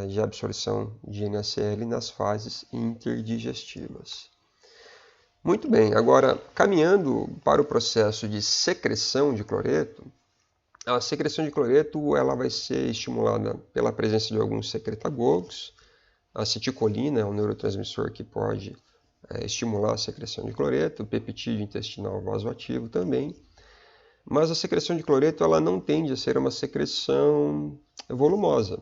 de absorção de NaCl nas fases interdigestivas. Muito bem, agora caminhando para o processo de secreção de cloreto, a secreção de cloreto ela vai ser estimulada pela presença de alguns secretagogos. A acetilcolina é um neurotransmissor que pode estimular a secreção de cloreto, o peptídeo intestinal vasoativo também. Mas a secreção de cloreto ela não tende a ser uma secreção volumosa.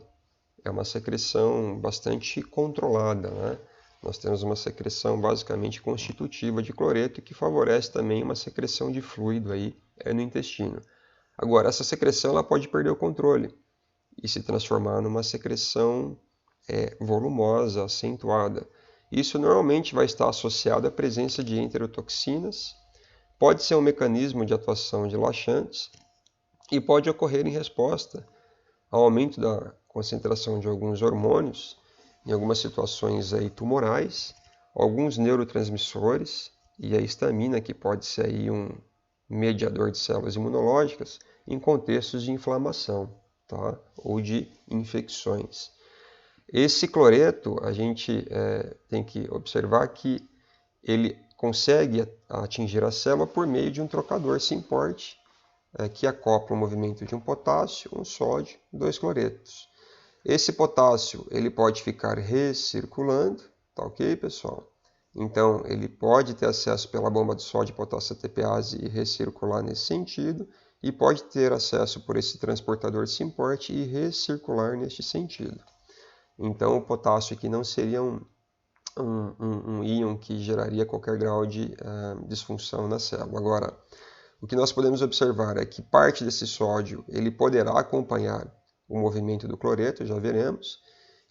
É uma secreção bastante controlada, né? Nós temos uma secreção basicamente constitutiva de cloreto que favorece também uma secreção de fluido aí no intestino. Agora, essa secreção ela pode perder o controle e se transformar numa secreção volumosa, acentuada. Isso normalmente vai estar associado à presença de enterotoxinas, pode ser um mecanismo de atuação de laxantes e pode ocorrer em resposta ao aumento da concentração de alguns hormônios, em algumas situações aí tumorais, alguns neurotransmissores e a histamina, que pode ser aí um mediador de células imunológicas, em contextos de inflamação, tá? Ou de infecções. Esse cloreto, a gente tem que observar que ele consegue atingir a célula por meio de um trocador SYMPORT, que acopla o movimento de um potássio, um sódio, dois cloretos. Esse potássio ele pode ficar recirculando, tá ok, pessoal? Então, ele pode ter acesso pela bomba de sódio e potássio ATPase e recircular nesse sentido, e pode ter acesso por esse transportador SYMPORT e recircular neste sentido. Então, o potássio aqui não seria um íon que geraria qualquer grau de disfunção na célula. Agora, o que nós podemos observar é que parte desse sódio ele poderá acompanhar o movimento do cloreto, já veremos.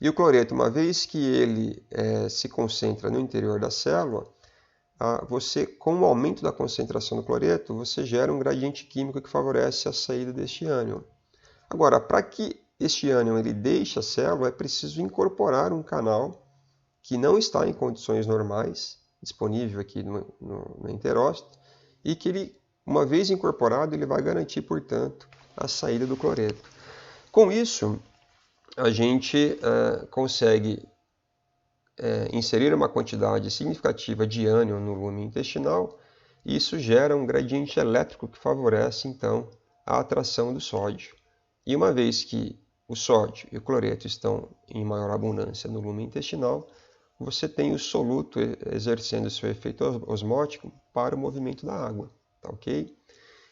E o cloreto, uma vez que ele se concentra no interior da célula, você, com o aumento da concentração do cloreto, você gera um gradiente químico que favorece a saída deste ânion. Agora, para que este ânion ele deixe a célula, é preciso incorporar um canal que não está em condições normais, disponível aqui no enterócito, e que ele, uma vez incorporado, ele vai garantir, portanto, a saída do cloreto. Com isso, a gente consegue inserir uma quantidade significativa de ânion no lume intestinal, e isso gera um gradiente elétrico que favorece, então, a atração do sódio. E uma vez que o sódio e o cloreto estão em maior abundância no lume intestinal, você tem o soluto exercendo seu efeito osmótico para o movimento da água, tá ok?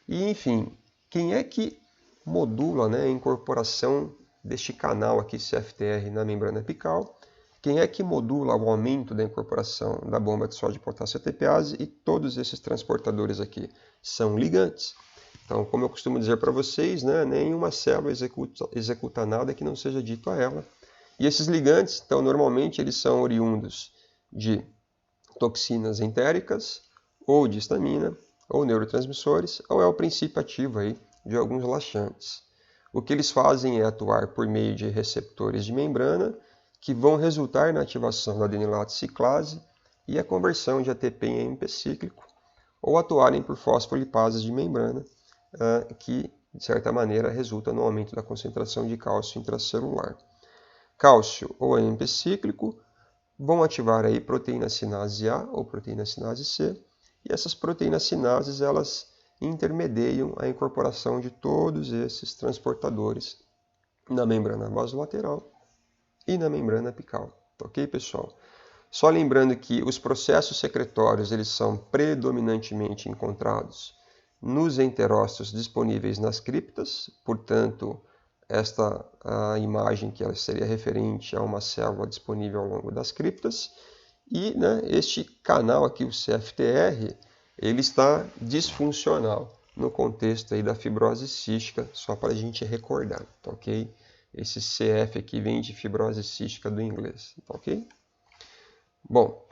E, enfim, quem é que modula, né, a incorporação deste canal aqui CFTR na membrana apical? Quem é que modula o aumento da incorporação da bomba de sódio e potássio ATPase? E todos esses transportadores aqui são ligantes. Então, como eu costumo dizer para vocês, né, nenhuma célula executa nada que não seja dito a ela. E esses ligantes, então, normalmente eles são oriundos de toxinas entéricas, ou de histamina, ou neurotransmissores, ou é o princípio ativo aí de alguns laxantes. O que eles fazem é atuar por meio de receptores de membrana, que vão resultar na ativação da adenilato ciclase e a conversão de ATP em AMP cíclico, ou atuarem por fosfolipases de membrana, que, de certa maneira, resulta no aumento da concentração de cálcio intracelular. Cálcio ou AMP cíclico vão ativar aí proteína sinase A ou proteína sinase C, e essas proteínas sinases elas intermediam a incorporação de todos esses transportadores na membrana vasolateral e na membrana apical. Ok, pessoal? Só lembrando que os processos secretórios eles são predominantemente encontrados nos enterócitos disponíveis nas criptas, portanto, esta a imagem que ela seria referente a uma célula disponível ao longo das criptas, e este canal aqui, o CFTR, ele está disfuncional no contexto aí da fibrose cística, só para a gente recordar, tá ok? Esse CF aqui vem de fibrose cística do inglês, tá ok? Bom,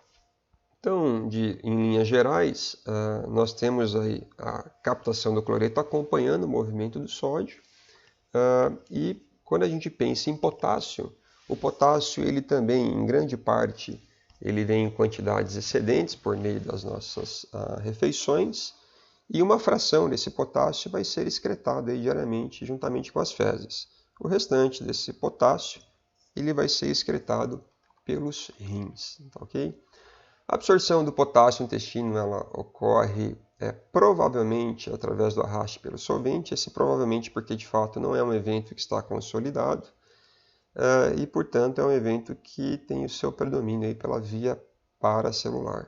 então, em linhas gerais, nós temos aí a captação do cloreto acompanhando o movimento do sódio. E quando a gente pensa em potássio, o potássio ele também, em grande parte, ele vem em quantidades excedentes por meio das nossas refeições, e uma fração desse potássio vai ser excretada aí diariamente juntamente com as fezes. O restante desse potássio ele vai ser excretado pelos rins, tá ok? A absorção do potássio no intestino ela ocorre provavelmente através do arraste pelo solvente, esse provavelmente porque de fato não é um evento que está consolidado e portanto é um evento que tem o seu predomínio aí pela via paracelular.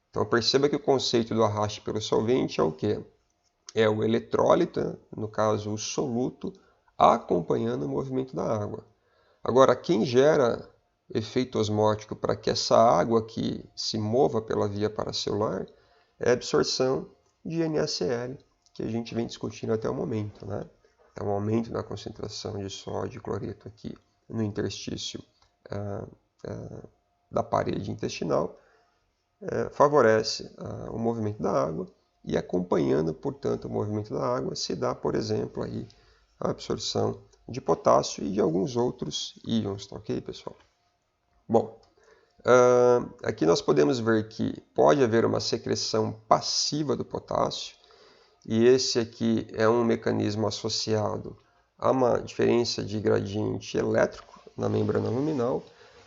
Então perceba que o conceito do arraste pelo solvente é o quê? É o eletrólito, no caso o soluto, acompanhando o movimento da água. Agora, quem gera efeito osmótico para que essa água aqui se mova pela via paracelular é a absorção de NaCl, que a gente vem discutindo até o momento, né? Então, o aumento na concentração de sódio e cloreto aqui no interstício da parede intestinal favorece o movimento da água e acompanhando, portanto, o movimento da água se dá, por exemplo, aí, a absorção de potássio e de alguns outros íons, tá ok, pessoal? Bom, aqui nós podemos ver que pode haver uma secreção passiva do potássio, e esse aqui é um mecanismo associado a uma diferença de gradiente elétrico na membrana luminal.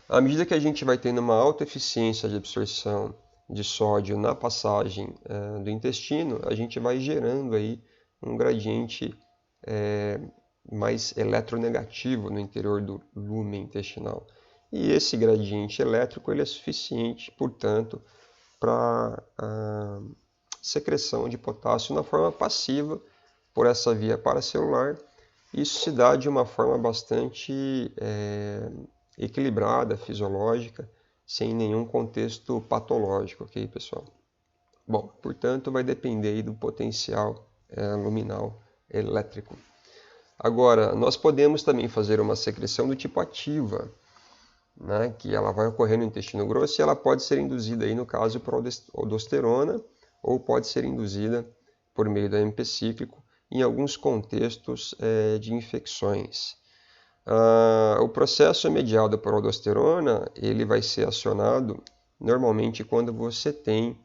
À medida que a gente vai tendo uma alta eficiência de absorção de sódio na passagem do intestino, a gente vai gerando aí um gradiente mais eletronegativo no interior do lúmen intestinal. E esse gradiente elétrico ele é suficiente, portanto, para a secreção de potássio na forma passiva por essa via paracelular. Isso se dá de uma forma bastante equilibrada, fisiológica, sem nenhum contexto patológico, ok, pessoal? Bom, portanto, vai depender aí do potencial luminal elétrico. Agora, nós podemos também fazer uma secreção do tipo ativa, né, que ela vai ocorrer no intestino grosso e ela pode ser induzida, aí, no caso, por aldosterona ou pode ser induzida por meio do AMP cíclico em alguns contextos de infecções. O processo mediado por aldosterona ele vai ser acionado normalmente quando você tem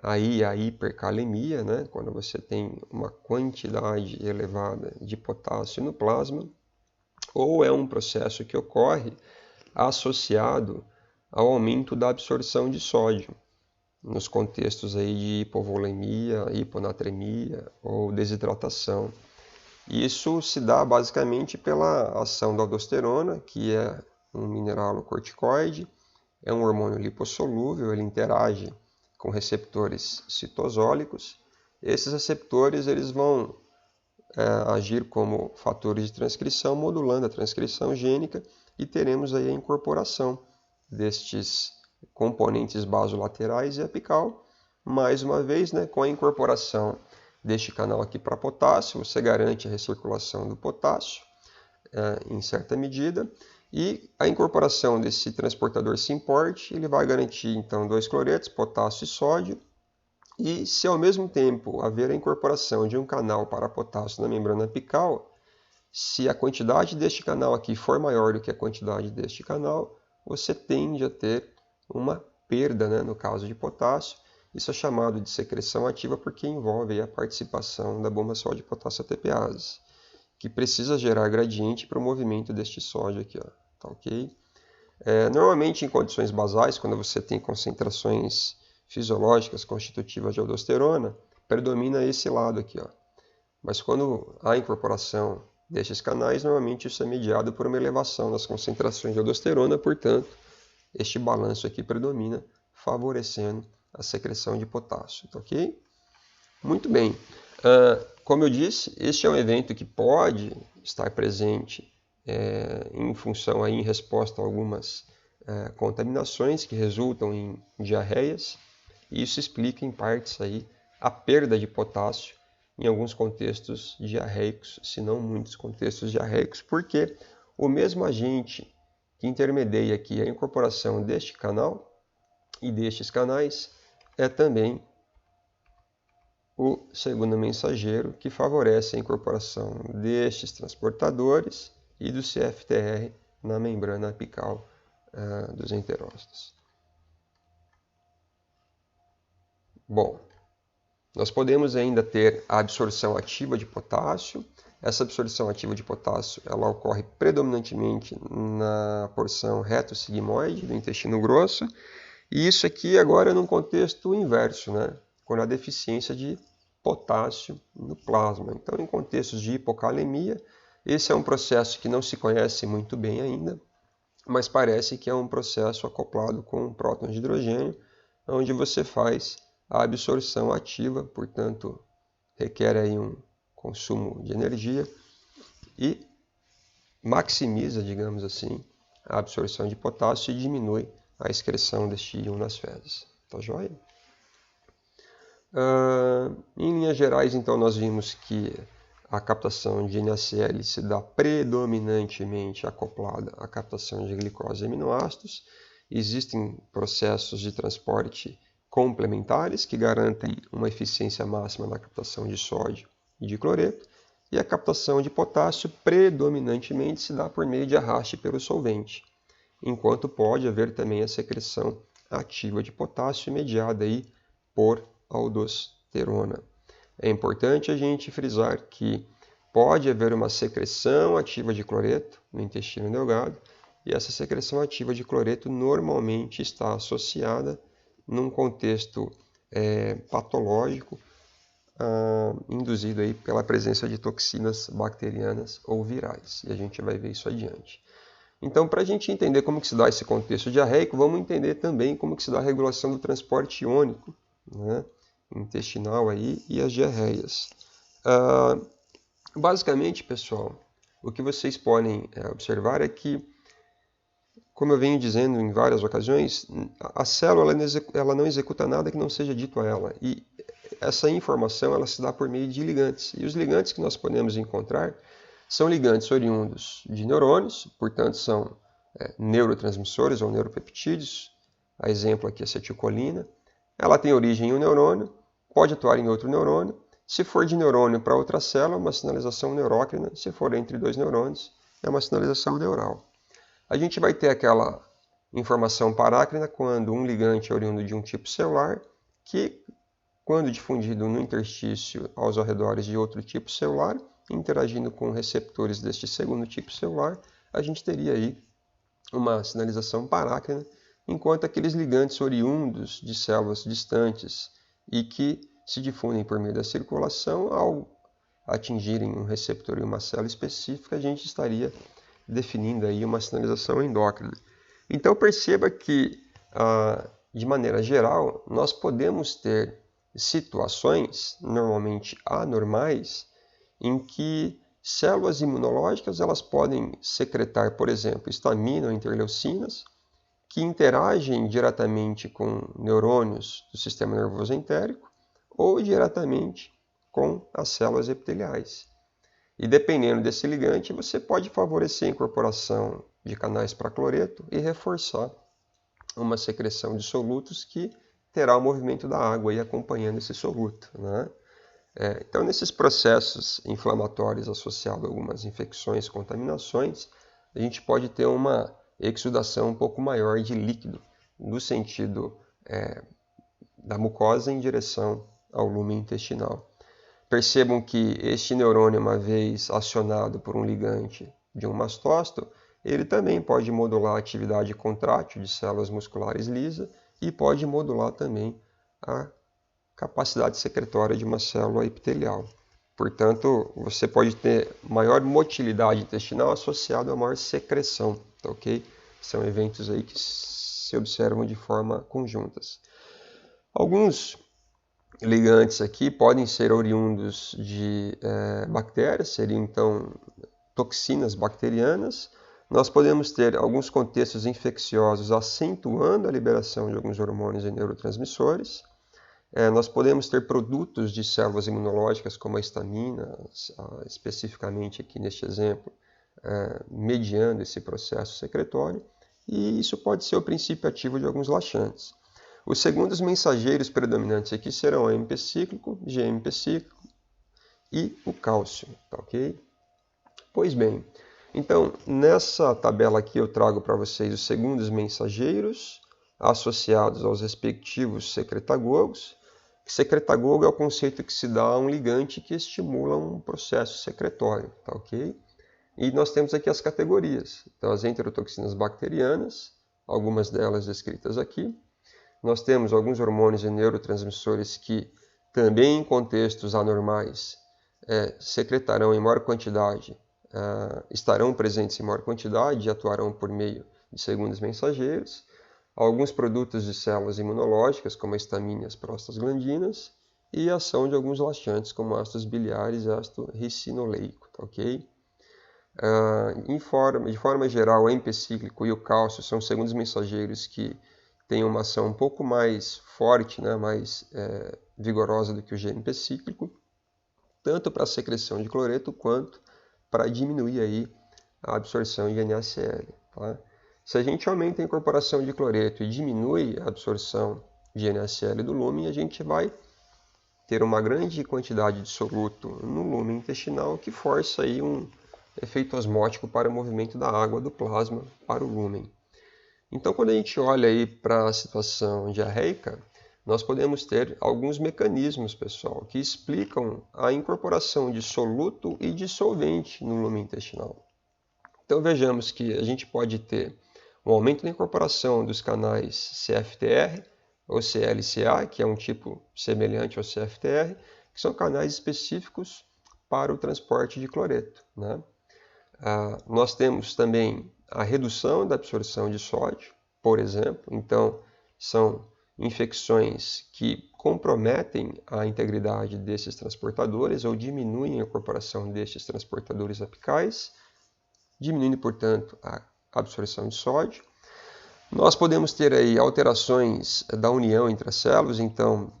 aí a hipercalemia, né? Quando você tem uma quantidade elevada de potássio no plasma, ou é um processo que ocorre associado ao aumento da absorção de sódio, nos contextos aí de hipovolemia, hiponatremia ou desidratação. Isso se dá basicamente pela ação da aldosterona, que é um mineralocorticoide, é um hormônio lipossolúvel, ele interage com receptores citosólicos. Esses receptores eles vão agir como fatores de transcrição, modulando a transcrição gênica, e teremos aí a incorporação destes componentes basolaterais e apical. Mais uma vez, né, com a incorporação deste canal aqui para potássio, você garante a recirculação do potássio em certa medida, e a incorporação desse transportador SYMPORT, ele vai garantir então 2 cloretos, potássio e sódio, e se ao mesmo tempo haver a incorporação de um canal para potássio na membrana apical, se a quantidade deste canal aqui for maior do que a quantidade deste canal, você tende a ter uma perda, né, no caso de potássio. Isso é chamado de secreção ativa porque envolve a participação da bomba sódio-potássio ATPase, que precisa gerar gradiente para o movimento deste sódio aqui, ó, tá ok? Normalmente em condições basais, quando você tem concentrações fisiológicas constitutivas de aldosterona, predomina esse lado aqui, ó. Mas quando há incorporação destes canais, normalmente isso é mediado por uma elevação das concentrações de aldosterona, portanto, este balanço aqui predomina, favorecendo a secreção de potássio, tá ok? Muito bem. Como eu disse, este é um evento que pode estar presente em função, aí, em resposta a algumas contaminações que resultam em diarreias. E isso explica, em partes, aí, a perda de potássio em alguns contextos diarreicos, se não muitos contextos diarreicos, porque o mesmo agente que intermedia aqui a incorporação deste canal e destes canais é também o segundo mensageiro, que favorece a incorporação destes transportadores e do CFTR na membrana apical dos enterócitos. Bom, nós podemos ainda ter a absorção ativa de potássio. Essa absorção ativa de potássio ela ocorre predominantemente na porção reto-sigmoide do intestino grosso. E isso aqui agora num contexto inverso, né? Quando há deficiência de potássio no plasma. Então, em contextos de hipocalemia, esse é um processo que não se conhece muito bem ainda, mas parece que é um processo acoplado com prótons de hidrogênio, onde você faz a absorção ativa, portanto, requer aí um consumo de energia e maximiza, digamos assim, a absorção de potássio e diminui a excreção deste íon nas fezes. Tá joia? Em linhas gerais, então, nós vimos que a captação de NaCl se dá predominantemente acoplada à captação de glicose e aminoácidos. Existem processos de transporte complementares que garantem uma eficiência máxima na captação de sódio e de cloreto. E a captação de potássio predominantemente se dá por meio de arraste pelo solvente, enquanto pode haver também a secreção ativa de potássio mediada aí por aldosterona. É importante a gente frisar que pode haver uma secreção ativa de cloreto no intestino delgado, e essa secreção ativa de cloreto normalmente está associada num contexto patológico, induzido aí pela presença de toxinas bacterianas ou virais. E a gente vai ver isso adiante. Então, para a gente entender como que se dá esse contexto diarreico, vamos entender também como que se dá a regulação do transporte iônico, né, intestinal aí, e as diarreias. Basicamente, pessoal, o que vocês podem observar é que, como eu venho dizendo em várias ocasiões, a célula ela não executa nada que não seja dito a ela. E essa informação ela se dá por meio de ligantes. E os ligantes que nós podemos encontrar são ligantes oriundos de neurônios, portanto são neurotransmissores ou neuropeptídeos. A exemplo aqui é a acetilcolina. Ela tem origem em um neurônio, pode atuar em outro neurônio. Se for de neurônio para outra célula, uma sinalização neurócrina. Se for entre dois neurônios, é uma sinalização neural. A gente vai ter aquela informação parácrina quando um ligante é oriundo de um tipo celular, que, quando difundido no interstício aos arredores de outro tipo celular, interagindo com receptores deste segundo tipo celular, a gente teria aí uma sinalização parácrina, enquanto aqueles ligantes oriundos de células distantes e que se difundem por meio da circulação, ao atingirem um receptor em uma célula específica, a gente estaria definindo aí uma sinalização endócrina. Então perceba que, de maneira geral, nós podemos ter situações, normalmente anormais, em que células imunológicas elas podem secretar, por exemplo, histamina ou interleucinas, que interagem diretamente com neurônios do sistema nervoso entérico ou diretamente com as células epiteliais. E dependendo desse ligante, você pode favorecer a incorporação de canais para cloreto e reforçar uma secreção de solutos que terá o movimento da água aí acompanhando esse soluto, né? Então, nesses processos inflamatórios associados a algumas infecções, contaminações, a gente pode ter uma exudação um pouco maior de líquido no sentido da mucosa em direção ao lumen intestinal. Percebam que este neurônio, uma vez acionado por um ligante de um mastócito, ele também pode modular a atividade contrátil de células musculares lisas e pode modular também a capacidade secretória de uma célula epitelial. Portanto, você pode ter maior motilidade intestinal associada a maior secreção, tá ok? São eventos aí que se observam de forma conjuntas. Alguns ligantes aqui podem ser oriundos de bactérias, seriam então toxinas bacterianas. Nós podemos ter alguns contextos infecciosos acentuando a liberação de alguns hormônios e neurotransmissores. Nós podemos ter produtos de células imunológicas como a histamina, especificamente aqui neste exemplo, mediando esse processo secretório, e isso pode ser o princípio ativo de alguns laxantes. Os segundos mensageiros predominantes aqui serão o AMP cíclico, GMP cíclico e o cálcio, tá ok? Pois bem, então nessa tabela aqui eu trago para vocês os segundos mensageiros associados aos respectivos secretagogos. Secretagogo é o conceito que se dá a um ligante que estimula um processo secretório, tá ok? E nós temos aqui as categorias. Então, as enterotoxinas bacterianas, algumas delas descritas aqui. Nós temos alguns hormônios e neurotransmissores que também em contextos anormais secretarão em maior quantidade, estarão presentes em maior quantidade e atuarão por meio de segundos mensageiros. Alguns produtos de células imunológicas, como a histamina e as prostaglandinas, e a ação de alguns laxantes, como ácidos biliares e ácido ricinoleico, tá ok? De forma geral, o AMP cíclico e o cálcio são segundos mensageiros que têm uma ação um pouco mais forte, né, mais vigorosa do que o GMP cíclico, tanto para a secreção de cloreto quanto para diminuir aí a absorção de NaCl. Tá? Se a gente aumenta a incorporação de cloreto e diminui a absorção de NaCl do lúmen, a gente vai ter uma grande quantidade de soluto no lúmen intestinal que força aí um efeito osmótico para o movimento da água do plasma para o lúmen. Então, quando a gente olha aí para a situação diarreica, nós podemos ter alguns mecanismos, pessoal, que explicam a incorporação de soluto e de solvente no lúmen intestinal. Então, vejamos que a gente pode ter um aumento da incorporação dos canais CFTR ou CLCA, que é um tipo semelhante ao CFTR, que são canais específicos para o transporte de cloreto, né? Nós temos também a redução da absorção de sódio, por exemplo. Então, são infecções que comprometem a integridade desses transportadores ou diminuem a incorporação destes transportadores apicais, diminuindo, portanto, a absorção de sódio. Nós podemos ter aí alterações da união entre as células, então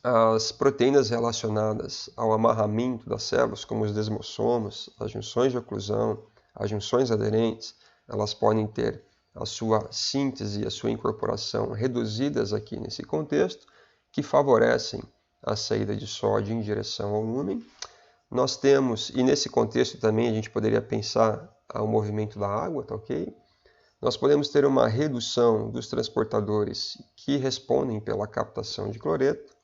as proteínas relacionadas ao amarramento das células, como os desmossomos, as junções de oclusão, as junções aderentes, elas podem ter a sua síntese e a sua incorporação reduzidas aqui nesse contexto, que favorecem a saída de sódio em direção ao lúmen. Nós temos, e nesse contexto também a gente poderia pensar ao movimento da água, tá ok? Nós podemos ter uma redução dos transportadores que respondem pela captação de cloreto.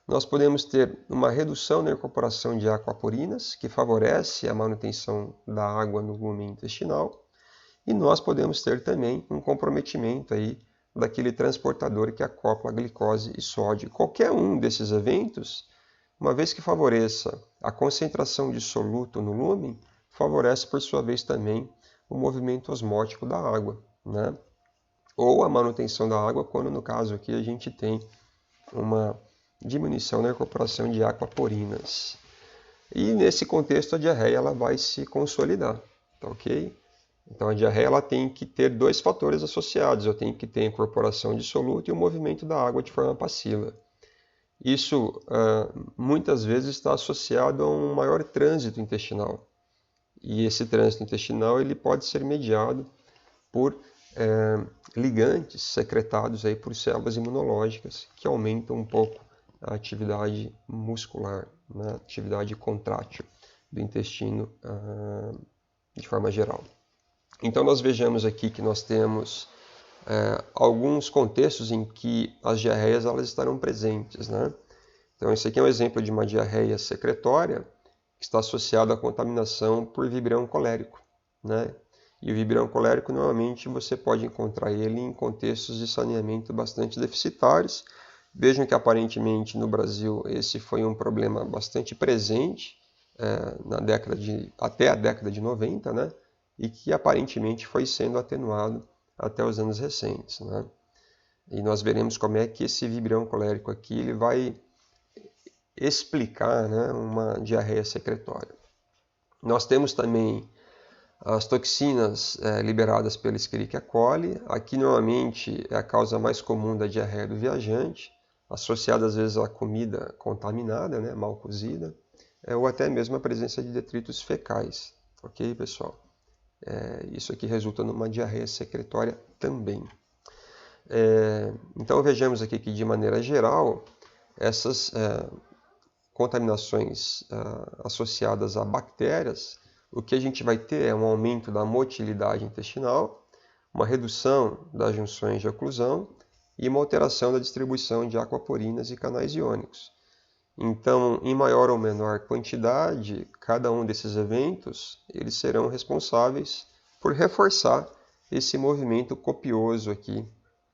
Nós podemos ter uma redução na incorporação de aquaporinas, que favorece a manutenção da água no lúmen intestinal. E nós podemos ter também um comprometimento aí daquele transportador que acopla glicose e sódio. Qualquer um desses eventos, uma vez que favoreça a concentração de soluto no lúmen, favorece por sua vez também o movimento osmótico da água, né? Ou a manutenção da água, quando no caso aqui a gente tem uma diminuição na incorporação de aquaporinas. E nesse contexto a diarreia ela vai se consolidar, tá ok? Então a diarreia ela tem que ter dois fatores associados. Eu tenho que ter a incorporação de soluto e o movimento da água de forma passiva. Isso muitas vezes está associado a um maior trânsito intestinal. E esse trânsito intestinal ele pode ser mediado por ligantes secretados aí por células imunológicas que aumentam um pouco a atividade muscular, né? A atividade contrátil do intestino de forma geral. Então nós vejamos aqui que nós temos alguns contextos em que as diarreias elas estarão presentes, né? Então esse aqui é um exemplo de uma diarreia secretória que está associada à contaminação por vibrião colérico, né? E o vibrião colérico normalmente você pode encontrar ele em contextos de saneamento bastante deficitários. Vejam que aparentemente no Brasil esse foi um problema bastante presente até a década de 90, né? E que aparentemente foi sendo atenuado até os anos recentes, né? E nós veremos como é que esse vibrião colérico aqui ele vai explicar, né, uma diarreia secretória. Nós temos também as toxinas liberadas pela Escherichia coli. Aqui normalmente é a causa mais comum da diarreia do viajante, associada às vezes à comida contaminada, né, mal cozida, ou até mesmo a presença de detritos fecais. Ok, pessoal? Isso aqui resulta numa diarreia secretória também. Então vejamos aqui que, de maneira geral, essas contaminações associadas a bactérias, o que a gente vai ter é um aumento da motilidade intestinal, uma redução das junções de oclusão e uma alteração da distribuição de aquaporinas e canais iônicos. Então, em maior ou menor quantidade, cada um desses eventos, eles serão responsáveis por reforçar esse movimento copioso aqui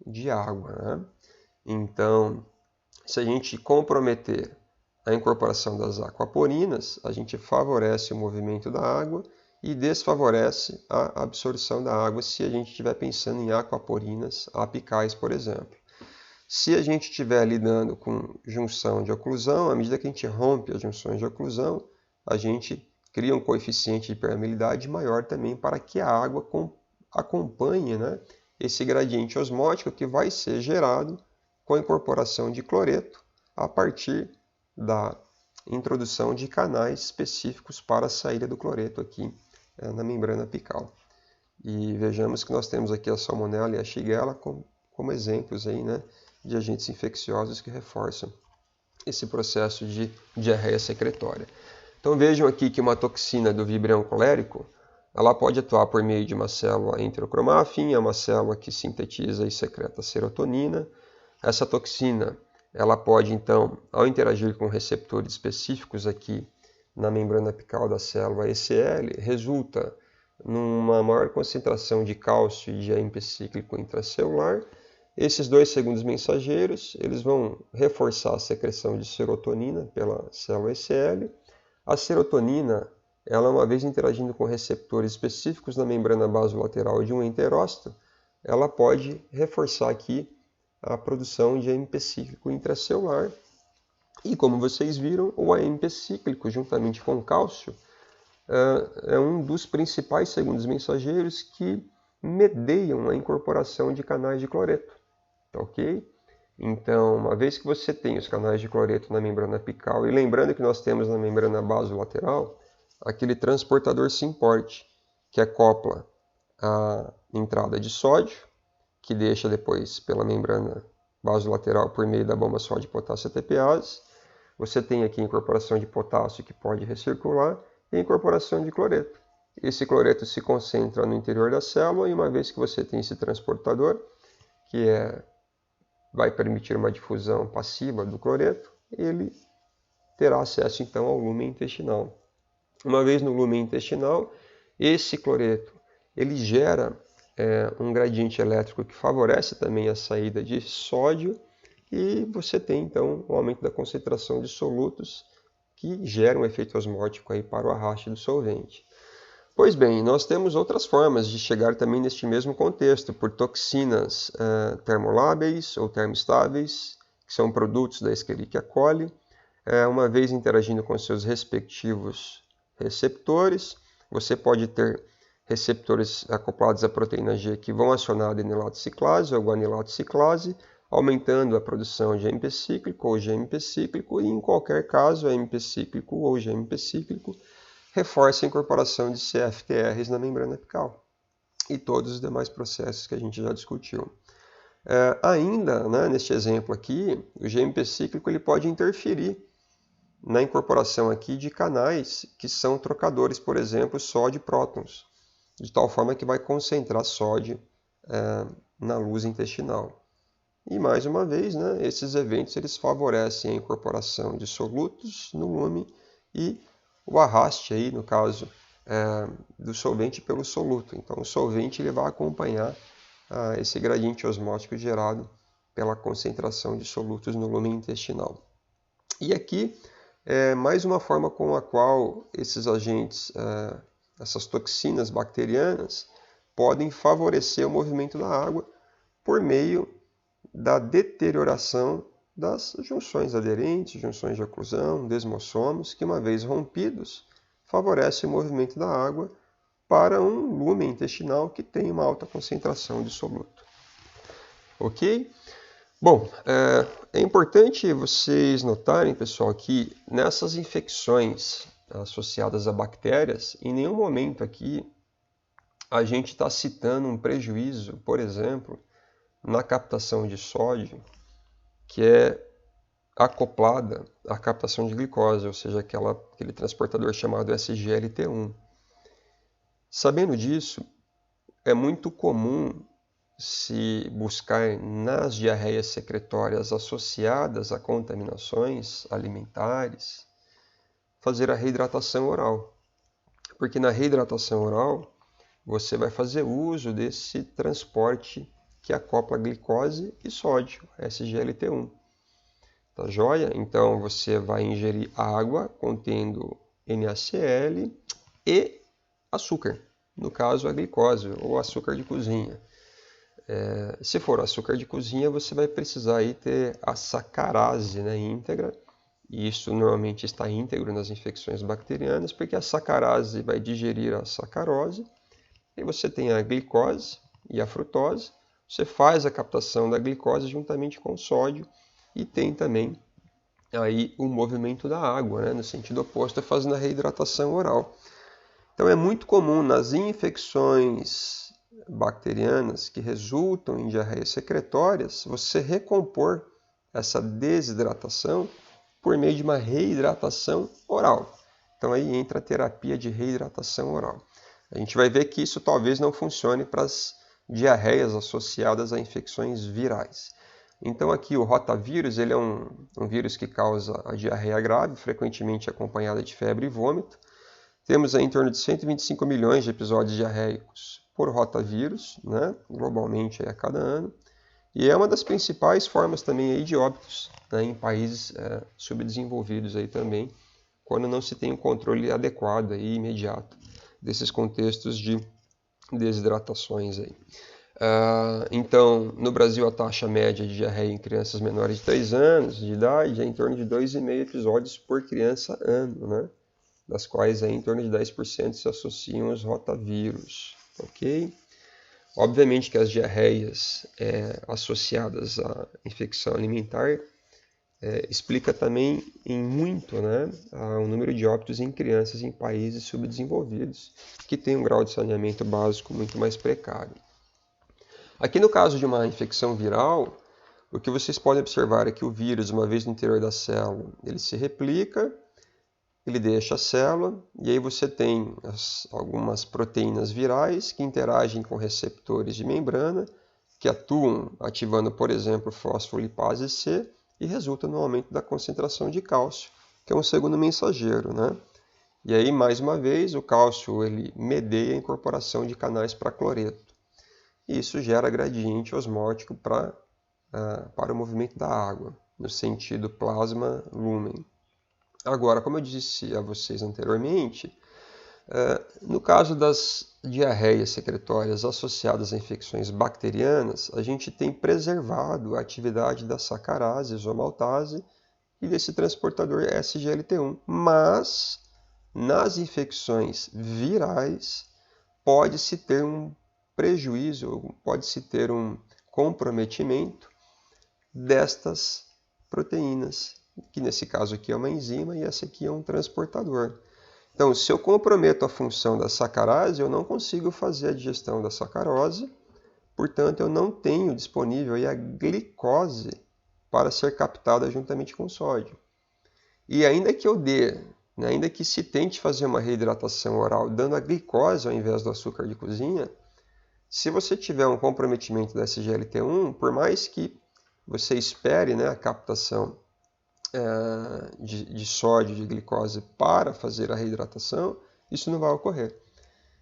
de água, né? Então, se a gente comprometer a incorporação das aquaporinas, a gente favorece o movimento da água e desfavorece a absorção da água se a gente estiver pensando em aquaporinas apicais, por exemplo. Se a gente estiver lidando com junção de oclusão, à medida que a gente rompe as junções de oclusão, a gente cria um coeficiente de permeabilidade maior também para que a água acompanhe, né, esse gradiente osmótico que vai ser gerado com a incorporação de cloreto a partir da introdução de canais específicos para a saída do cloreto aqui na membrana apical. E vejamos que nós temos aqui a salmonela e a shigella como exemplos aí, né, de agentes infecciosos que reforçam esse processo de diarreia secretória. Então vejam aqui que uma toxina do Vibrio colérico, ela pode atuar por meio de uma célula enterocromafin, é uma célula que sintetiza e secreta serotonina. Essa toxina, ela pode então, ao interagir com receptores específicos aqui na membrana apical da célula ECL, resulta numa maior concentração de cálcio e de AMP cíclico intracelular. Esses dois segundos mensageiros, eles vão reforçar a secreção de serotonina pela célula ECL. A serotonina, ela, uma vez interagindo com receptores específicos na membrana basolateral de um enterócito, ela pode reforçar aqui a produção de AMP cíclico intracelular. E como vocês viram, o AMP cíclico, juntamente com o cálcio, é um dos principais segundos mensageiros que mediam a incorporação de canais de cloreto. Ok? Então, uma vez que você tem os canais de cloreto na membrana apical, e lembrando que nós temos na membrana basolateral aquele transportador SYMPORT, que acopla a entrada de sódio, que deixa depois pela membrana basolateral por meio da bomba sódio-potássio ATPase. Você tem aqui a incorporação de potássio que pode recircular e a incorporação de cloreto. Esse cloreto se concentra no interior da célula e uma vez que você tem esse transportador, que vai permitir uma difusão passiva do cloreto, ele terá acesso então ao lúmen intestinal. Uma vez no lúmen intestinal, esse cloreto ele gera um gradiente elétrico que favorece também a saída de sódio e você tem então o aumento da concentração de solutos que gera um efeito osmótico aí para o arraste do solvente. Pois bem, nós temos outras formas de chegar também neste mesmo contexto, por toxinas termolábeis ou termoestáveis, que são produtos da Escherichia coli, uma vez interagindo com seus respectivos receptores. Você pode ter receptores acoplados à proteína G que vão acionar a adenilato ciclase ou guanilato ciclase, aumentando a produção de AMP cíclico ou GMP cíclico, e em qualquer caso, AMP cíclico ou GMP cíclico reforça a incorporação de CFTRs na membrana apical e todos os demais processos que a gente já discutiu. Ainda, né, neste exemplo aqui, o GMP cíclico ele pode interferir na incorporação aqui de canais que são trocadores, por exemplo, sódio e prótons, de tal forma que vai concentrar sódio na luz intestinal. E mais uma vez, né, esses eventos eles favorecem a incorporação de solutos no lume e o arraste, aí, no caso, do solvente pelo soluto. Então, o solvente ele vai acompanhar esse gradiente osmótico gerado pela concentração de solutos no lumen intestinal. E aqui, mais uma forma com a qual esses agentes, essas toxinas bacterianas, podem favorecer o movimento da água por meio da deterioração das junções aderentes, junções de oclusão, desmossomos, que uma vez rompidos, favorecem o movimento da água para um lumen intestinal que tem uma alta concentração de soluto. Ok? Bom, é importante vocês notarem, pessoal, que nessas infecções associadas a bactérias, em nenhum momento aqui a gente está citando um prejuízo, por exemplo, na captação de sódio, que é acoplada à captação de glicose, ou seja, aquele transportador chamado SGLT1. Sabendo disso, é muito comum se buscar nas diarreias secretórias associadas a contaminações alimentares, fazer a reidratação oral. Porque na reidratação oral, você vai fazer uso desse transporte que acopla glicose e sódio, SGLT1. Tá joia? Então você vai ingerir água contendo NaCl e açúcar, no caso a glicose ou açúcar de cozinha. Se for açúcar de cozinha, você vai precisar aí ter a sacarase, né, íntegra, e isso normalmente está íntegro nas infecções bacterianas, porque a sacarase vai digerir a sacarose, e você tem a glicose e a frutose, você faz a captação da glicose juntamente com o sódio, e tem também aí o movimento da água, né, no sentido oposto, fazendo a reidratação oral. Então é muito comum nas infecções bacterianas que resultam em diarreias secretórias, você recompor essa desidratação por meio de uma reidratação oral. Então aí entra a terapia de reidratação oral. A gente vai ver que isso talvez não funcione para as diarreias associadas a infecções virais. Então aqui o rotavírus, ele é um vírus que causa a diarreia grave, frequentemente acompanhada de febre e vômito. Temos aí em torno de 125 milhões de episódios diarreicos por rotavírus, né, globalmente aí a cada ano. E é uma das principais formas também aí de óbitos, né, em países subdesenvolvidos aí também, quando não se tem um controle adequado e imediato desses contextos de desidratações aí. Então, no Brasil, a taxa média de diarreia em crianças menores de 3 anos de idade é em torno de 2,5 episódios por criança ano, né? Das quais em torno de 10% se associam aos rotavírus, ok? Obviamente que as diarreias associadas à infecção alimentar explica também em muito, né, o número de óbitos em crianças em países subdesenvolvidos, que têm um grau de saneamento básico muito mais precário. Aqui no caso de uma infecção viral, o que vocês podem observar é que o vírus, uma vez no interior da célula, ele se replica, ele deixa a célula, e aí você tem algumas proteínas virais que interagem com receptores de membrana, que atuam ativando, por exemplo, fosfolipase C, e resulta no aumento da concentração de cálcio, que é um segundo mensageiro, né? E aí, mais uma vez, o cálcio ele medeia a incorporação de canais para cloreto. E isso gera gradiente osmótico para o movimento da água, no sentido plasma-lúmen. Agora, como eu disse a vocês anteriormente, no caso das diarreias secretórias associadas a infecções bacterianas, a gente tem preservado a atividade da sacarase, isomaltase e desse transportador SGLT1. Mas, nas infecções virais, pode-se ter um prejuízo, pode-se ter um comprometimento destas proteínas, que nesse caso aqui é uma enzima e essa aqui é um transportador. Então, se eu comprometo a função da sacarase, eu não consigo fazer a digestão da sacarose, portanto, eu não tenho disponível aí a glicose para ser captada juntamente com o sódio. E ainda que eu dê, né, ainda que se tente fazer uma reidratação oral dando a glicose ao invés do açúcar de cozinha, se você tiver um comprometimento da SGLT1, por mais que você espere, né, a captação de sódio, de glicose para fazer a reidratação, isso não vai ocorrer.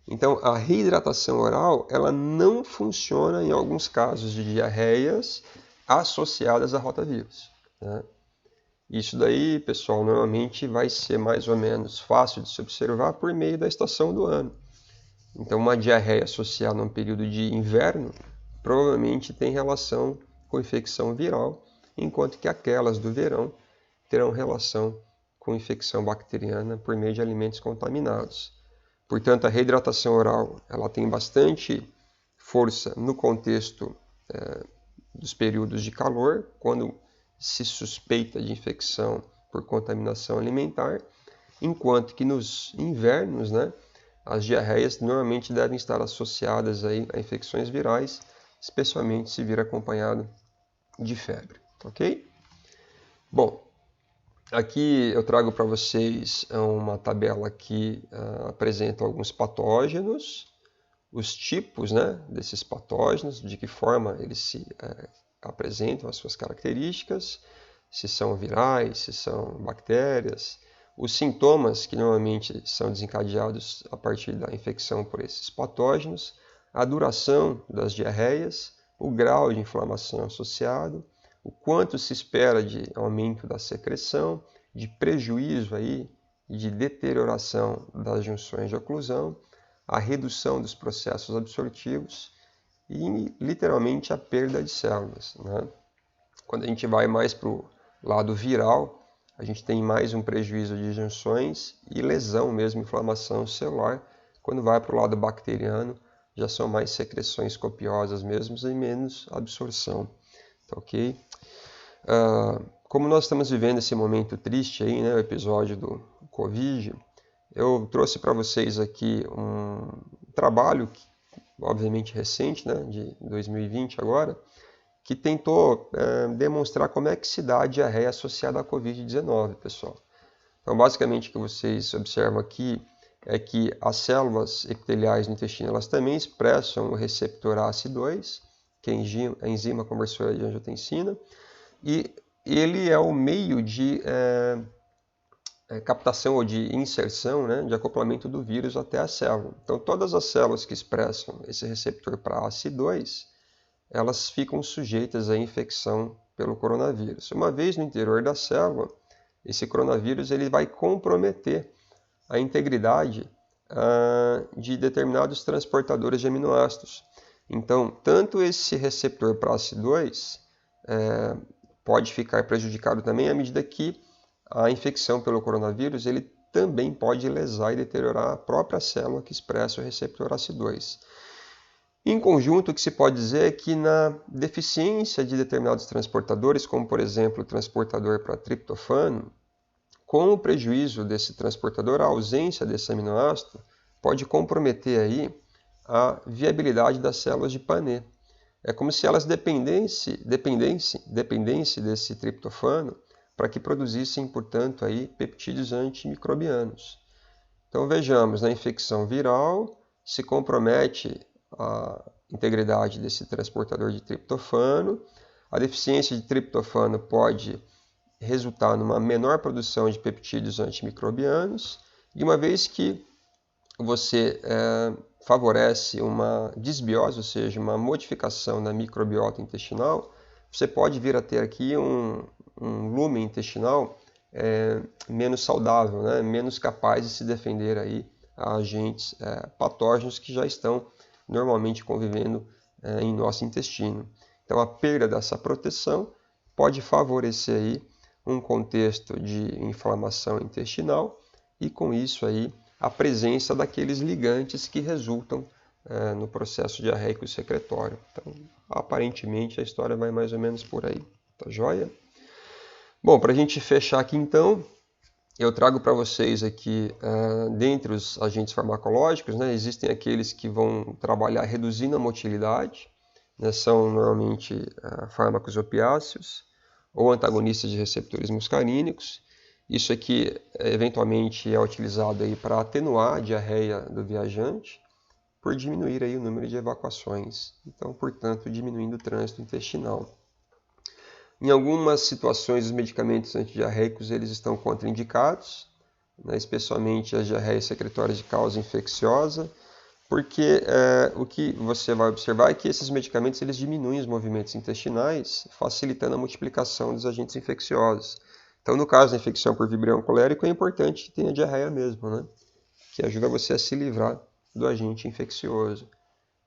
Então, a reidratação oral ela não funciona em alguns casos de diarreias associadas a rotavírus, né? Isso daí, pessoal, normalmente vai ser mais ou menos fácil de se observar por meio da estação do ano. Então, uma diarreia associada a um período de inverno provavelmente tem relação com infecção viral, enquanto que aquelas do verão terão relação com infecção bacteriana por meio de alimentos contaminados. Portanto, a reidratação oral ela tem bastante força no contexto dos períodos de calor, quando se suspeita de infecção por contaminação alimentar, enquanto que nos invernos, né, as diarreias normalmente devem estar associadas aí a infecções virais, especialmente se vir acompanhado de febre, ok? Bom, aqui eu trago para vocês uma tabela que apresenta alguns patógenos, os tipos, né, desses patógenos, de que forma eles se apresentam, as suas características, se são virais, se são bactérias, os sintomas que normalmente são desencadeados a partir da infecção por esses patógenos, a duração das diarreias, o grau de inflamação associado, o quanto se espera de aumento da secreção, de prejuízo aí, de deterioração das junções de oclusão, a redução dos processos absortivos e, literalmente, a perda de células, né? Quando a gente vai mais para o lado viral, a gente tem mais um prejuízo de junções e lesão mesmo, inflamação celular. Quando vai para o lado bacteriano, já são mais secreções copiosas mesmo e menos absorção, tá ok? Como nós estamos vivendo esse momento triste aí, né, o episódio do Covid, eu trouxe para vocês aqui um trabalho, obviamente recente, né, de 2020 agora, que tentou demonstrar como é que se dá a diarreia associada à Covid-19, pessoal. Então, basicamente, o que vocês observam aqui é que as células epiteliais no intestino elas também expressam o receptor ACE2, que é a enzima conversora de angiotensina, e ele é o meio de captação ou de inserção, né, de acoplamento do vírus até a célula. Então, todas as células que expressam esse receptor para ACE2, elas ficam sujeitas à infecção pelo coronavírus. Uma vez no interior da célula, esse coronavírus ele vai comprometer a integridade de determinados transportadores de aminoácidos. Então, tanto esse receptor para ACE2 pode ficar prejudicado também à medida que a infecção pelo coronavírus ele também pode lesar e deteriorar a própria célula que expressa o receptor ACE2. Em conjunto, o que se pode dizer é que na deficiência de determinados transportadores, como por exemplo o transportador para triptofano, com o prejuízo desse transportador, a ausência desse aminoácido pode comprometer aí a viabilidade das células de Paneth. É como se elas dependessem desse triptofano para que produzissem, portanto, aí, peptídeos antimicrobianos. Então vejamos, na infecção viral se compromete a integridade desse transportador de triptofano. A deficiência de triptofano pode resultar numa menor produção de peptídeos antimicrobianos. E uma vez que você favorece uma disbiose, ou seja, uma modificação da microbiota intestinal, você pode vir a ter aqui um lume intestinal menos saudável, né? Menos capaz de se defender aí a agentes patógenos que já estão normalmente convivendo em nosso intestino. Então a perda dessa proteção pode favorecer aí um contexto de inflamação intestinal e com isso aí a presença daqueles ligantes que resultam no processo diarreico secretório. Então, aparentemente a história vai mais ou menos por aí, tá joia? Bom, para a gente fechar aqui então, eu trago para vocês aqui, dentre os agentes farmacológicos, né, existem aqueles que vão trabalhar reduzindo a motilidade, né, são normalmente fármacos opiáceos ou antagonistas de receptores muscarínicos. Isso aqui eventualmente é utilizado para atenuar a diarreia do viajante, por diminuir aí o número de evacuações, então, portanto, diminuindo o trânsito intestinal. Em algumas situações, os medicamentos antidiarreicos eles estão contraindicados, né, especialmente as diarreias secretórias de causa infecciosa, porque o que você vai observar é que esses medicamentos eles diminuem os movimentos intestinais, facilitando a multiplicação dos agentes infecciosos. Então, no caso da infecção por Vibrio colérico, é importante que tenha diarreia mesmo, né, que ajuda você a se livrar do agente infeccioso.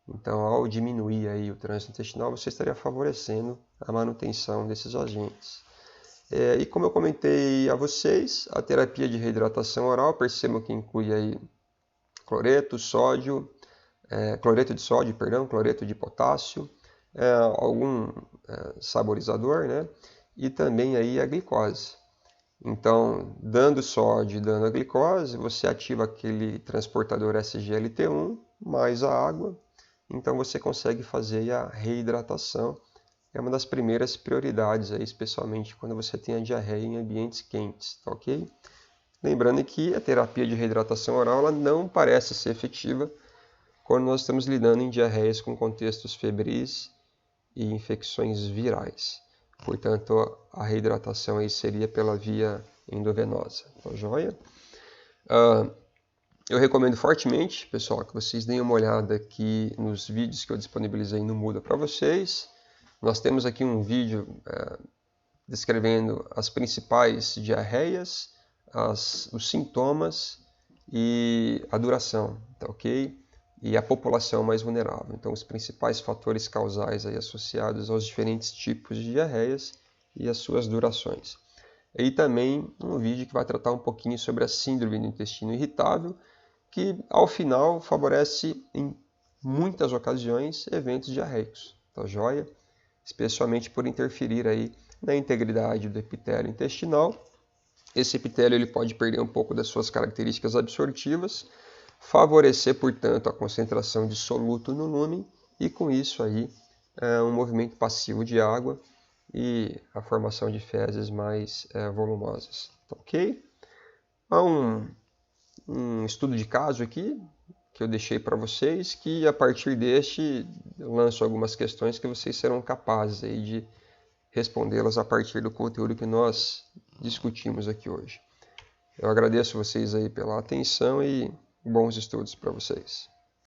Então, ao diminuir aí o trânsito intestinal, você estaria favorecendo a manutenção desses agentes. E como eu comentei a vocês, a terapia de reidratação oral, percebam que inclui aí cloreto de sódio, cloreto de potássio, algum saborizador, né? E também aí a glicose. Então, dando sódio e dando a glicose, você ativa aquele transportador SGLT1 mais a água. Então você consegue fazer a reidratação. É uma das primeiras prioridades, aí, especialmente quando você tem a diarreia em ambientes quentes, tá ok? Lembrando que a terapia de reidratação oral ela não parece ser efetiva quando nós estamos lidando em diarreias com contextos febris e infecções virais. Portanto, a reidratação aí seria pela via endovenosa, tá joia? Eu recomendo fortemente, pessoal, que vocês deem uma olhada aqui nos vídeos que eu disponibilizei no Moodle para vocês. Nós temos aqui um vídeo descrevendo as principais diarreias, os sintomas e a duração, tá ok? E a população mais vulnerável. Então, os principais fatores causais aí associados aos diferentes tipos de diarreias e as suas durações. E também um vídeo que vai tratar um pouquinho sobre a síndrome do intestino irritável, que ao final favorece em muitas ocasiões eventos diarreicos, tá joia? Especialmente por interferir aí na integridade do epitélio intestinal. Esse epitélio ele pode perder um pouco das suas características absortivas, favorecer, portanto, a concentração de soluto no lumen e, com isso, aí, um movimento passivo de água e a formação de fezes mais volumosas. Tá ok? Há um estudo de caso aqui que eu deixei para vocês, que a partir deste eu lanço algumas questões que vocês serão capazes aí de respondê-las a partir do conteúdo que nós discutimos aqui hoje. Eu agradeço vocês aí pela atenção e bons estudos para vocês.